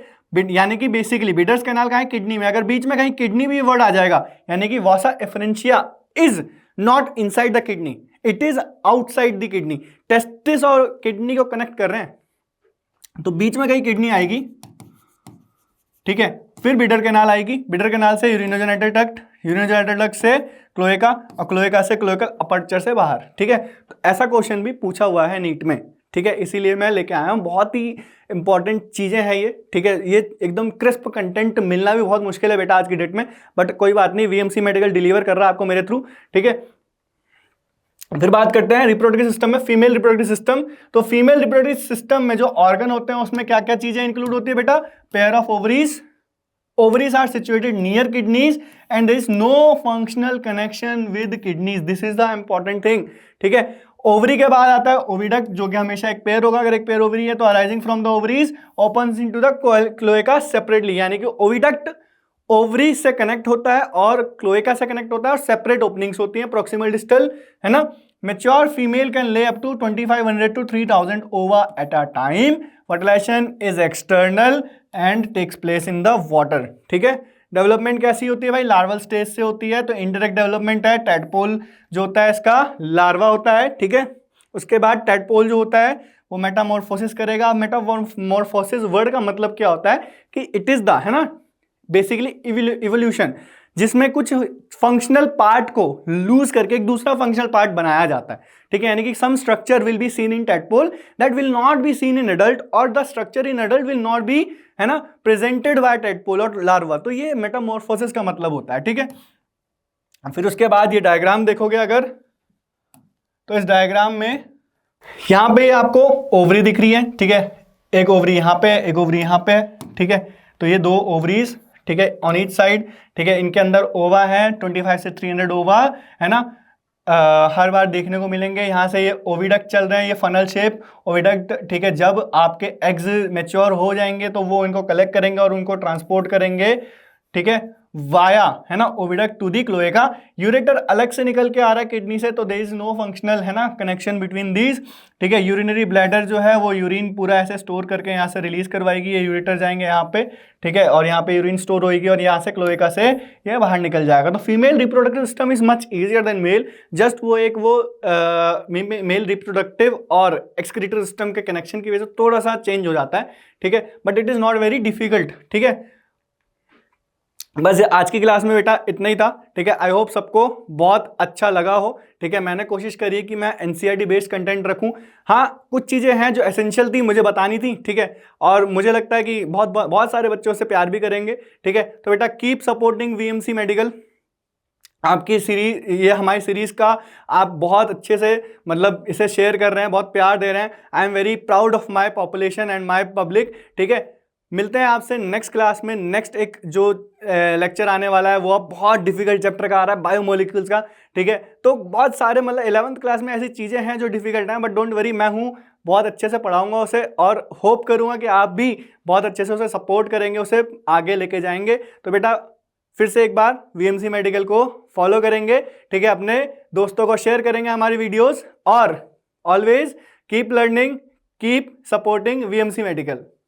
यानी कि बेसिकली बिडर्स कैनाल कहां है, किडनी में। अगर बीच में कहीं किडनी भी वर्ड आ जाएगा, यानी कि vasa efferentia is not inside the kidney, it is outside the kidney. Testis और किडनी को कनेक्ट कर रहे हैं, तो बीच में कहीं किडनी आएगी, ठीक है। फिर बिडर कैनाल आएगी, बिडर कैनाल से यूरिनोजेनिटल डक्ट, यूरिनोजेनिटल डक्ट से क्लोएका, और क्लोएका से क्लोएकल अपर्चर से बाहर, ठीक है। तो ऐसा क्वेश्चन भी पूछा हुआ है नीट में, ठीक है, इसीलिए मैं लेके आया हूं। बहुत ही इंपॉर्टेंट चीजें हैं ये, ठीक है। ये एकदम क्रिस्प कंटेंट मिलना भी बहुत मुश्किल है बेटा आज की डेट में, बट कोई बात नहीं, वीएमसी मेडिकल डिलीवर कर रहा है आपको मेरे थ्रू, ठीक है। फिर बात करते हैं रिप्रोडक्टिव सिस्टम में, फीमेल रिप्रोडक्टिव सिस्टम। तो फीमेल रिप्रोडक्टिव सिस्टम में जो ऑर्गन होते हैं उसमें क्या क्या चीजें इंक्लूड होती है बेटा, pair of ovaries, ovaries are situated near kidneys and there is no functional connection with kidneys, this is the important thing, ठीक है। ओवरी के बाद आता है ओविडक्ट, जो कि हमेशा एक पेयर होगा। अगर एक पेयर ओवरी है तो arising from the ovaries opens into the cloaca separately, यानी कि ओविडक्ट ओवरी से कनेक्ट होता है और क्लोएका से कनेक्ट होता है, और सेपरेट ओपनिंग्स होती हैं, प्रोक्सिमल डिस्टल, है ना। Mature female can lay up to 2500 to 3000 ova at a time. Fertilization is external and takes place in the water, ठीक है। डेवलपमेंट कैसी होती है भाई, लार्वल स्टेज से होती है। तो इनडायरेक्ट डेवलपमेंट है, टैडपोल जो होता है इसका लार्वा होता है, ठीक है। उसके बाद टैडपोल जो होता है वो मेटामॉर्फोसिस करेगा। मेटामॉर्फोसिस वर्ड का मतलब क्या होता है कि इट इज द, है ना, बेसिकली इवोल्यूशन, जिसमें कुछ फंक्शनल पार्ट को लूज करके एक दूसरा फंक्शनल पार्ट बनाया जाता है, ठीक है। यानी कि some structure will be seen in tadpole that will not be seen in adult, और the structure in adult will not be, है ना, प्रेजेंटेड बाय टैडपोल और लार्वा। तो ये मेटामॉर्फोसिस का मतलब होता है, ठीक है। फिर उसके बाद ये डायग्राम देखोगे अगर, तो इस डायग्राम में यहां पे आपको ओवरी दिख रही है, ठीक है। एक ओवरी यहां पे, एक ओवरी यहां पे, ठीक है। तो ये दो ओवरीज, ठीक है, ऑन ईच साइड, ठीक है। इनके अंदर ओवा है 25 से 300 ओवा, है ना। हर बार देखने को मिलेंगे। यहाँ से ये ओविडक्ट चल रहे हैं, ये फनल शेप ओविडक्ट, ठीक है। जब आपके एग्स मैच्योर हो जाएंगे तो वो इनको कलेक्ट करेंगे और उनको ट्रांसपोर्ट करेंगे, ठीक है, वाया, है ना, oviduct to the cloaca. Ureter अलग से निकल के आ रहा है किडनी से, तो देयर इज नो फंक्शनल, है ना, कनेक्शन बिटवीन दीज, ठीक है। यूरिनरी ब्लैडर जो है वो यूरिन पूरा ऐसे स्टोर करके यहाँ से रिलीज करवाएगी, ये यूरेटर जाएंगे यहाँ पे, ठीक है, और यहाँ पे यूरिन स्टोर होगी और यहाँ से क्लोएका से ये बाहर निकल जाएगा। तो female reproductive system is much easier than male, just वो एक वो मेल रिप्रोडक्टिव और एक्सक्रीटरी सिस्टम के कनेक्शन की वजह से थोड़ा सा चेंज हो जाता है, ठीक है, but it is not very difficult, ठीक है। बस आज की क्लास में बेटा इतना ही था, ठीक है। आई होप सबको बहुत अच्छा लगा हो, ठीक है। मैंने कोशिश करी है कि मैं एनसीईआरटी बेस्ड कंटेंट रखूं। हाँ, कुछ चीज़ें हैं जो एसेंशियल थी, मुझे बतानी थी, ठीक है, और मुझे लगता है कि बहुत बहुत सारे बच्चों से प्यार भी करेंगे, ठीक है। तो बेटा कीप सपोर्टिंग वीएमसी मेडिकल। आपकी सीरीज, ये हमारी सीरीज का आप बहुत अच्छे से मतलब इसे शेयर कर रहे हैं, बहुत प्यार दे रहे हैं। I am very proud of my population and my public, ठीक है। मिलते हैं आपसे नेक्स्ट क्लास में। नेक्स्ट एक जो लेक्चर आने वाला है वो अब बहुत डिफिकल्ट चैप्टर का आ रहा है, बायोमोलिक्यूल्स का, ठीक है। तो बहुत सारे मतलब 11th क्लास में ऐसी चीज़ें हैं जो डिफिकल्ट हैं, बट डोंट वरी, मैं हूँ, बहुत अच्छे से पढ़ाऊंगा उसे, और होप करूंगा कि आप भी बहुत अच्छे से उसे सपोर्ट करेंगे, उसे आगे लेके जाएंगे। तो बेटा फिर से एक बार वीएमसी मेडिकल को फॉलो करेंगे, ठीक है, अपने दोस्तों को शेयर करेंगे हमारी वीडियोस, और always keep learning, keep supporting VMC medical.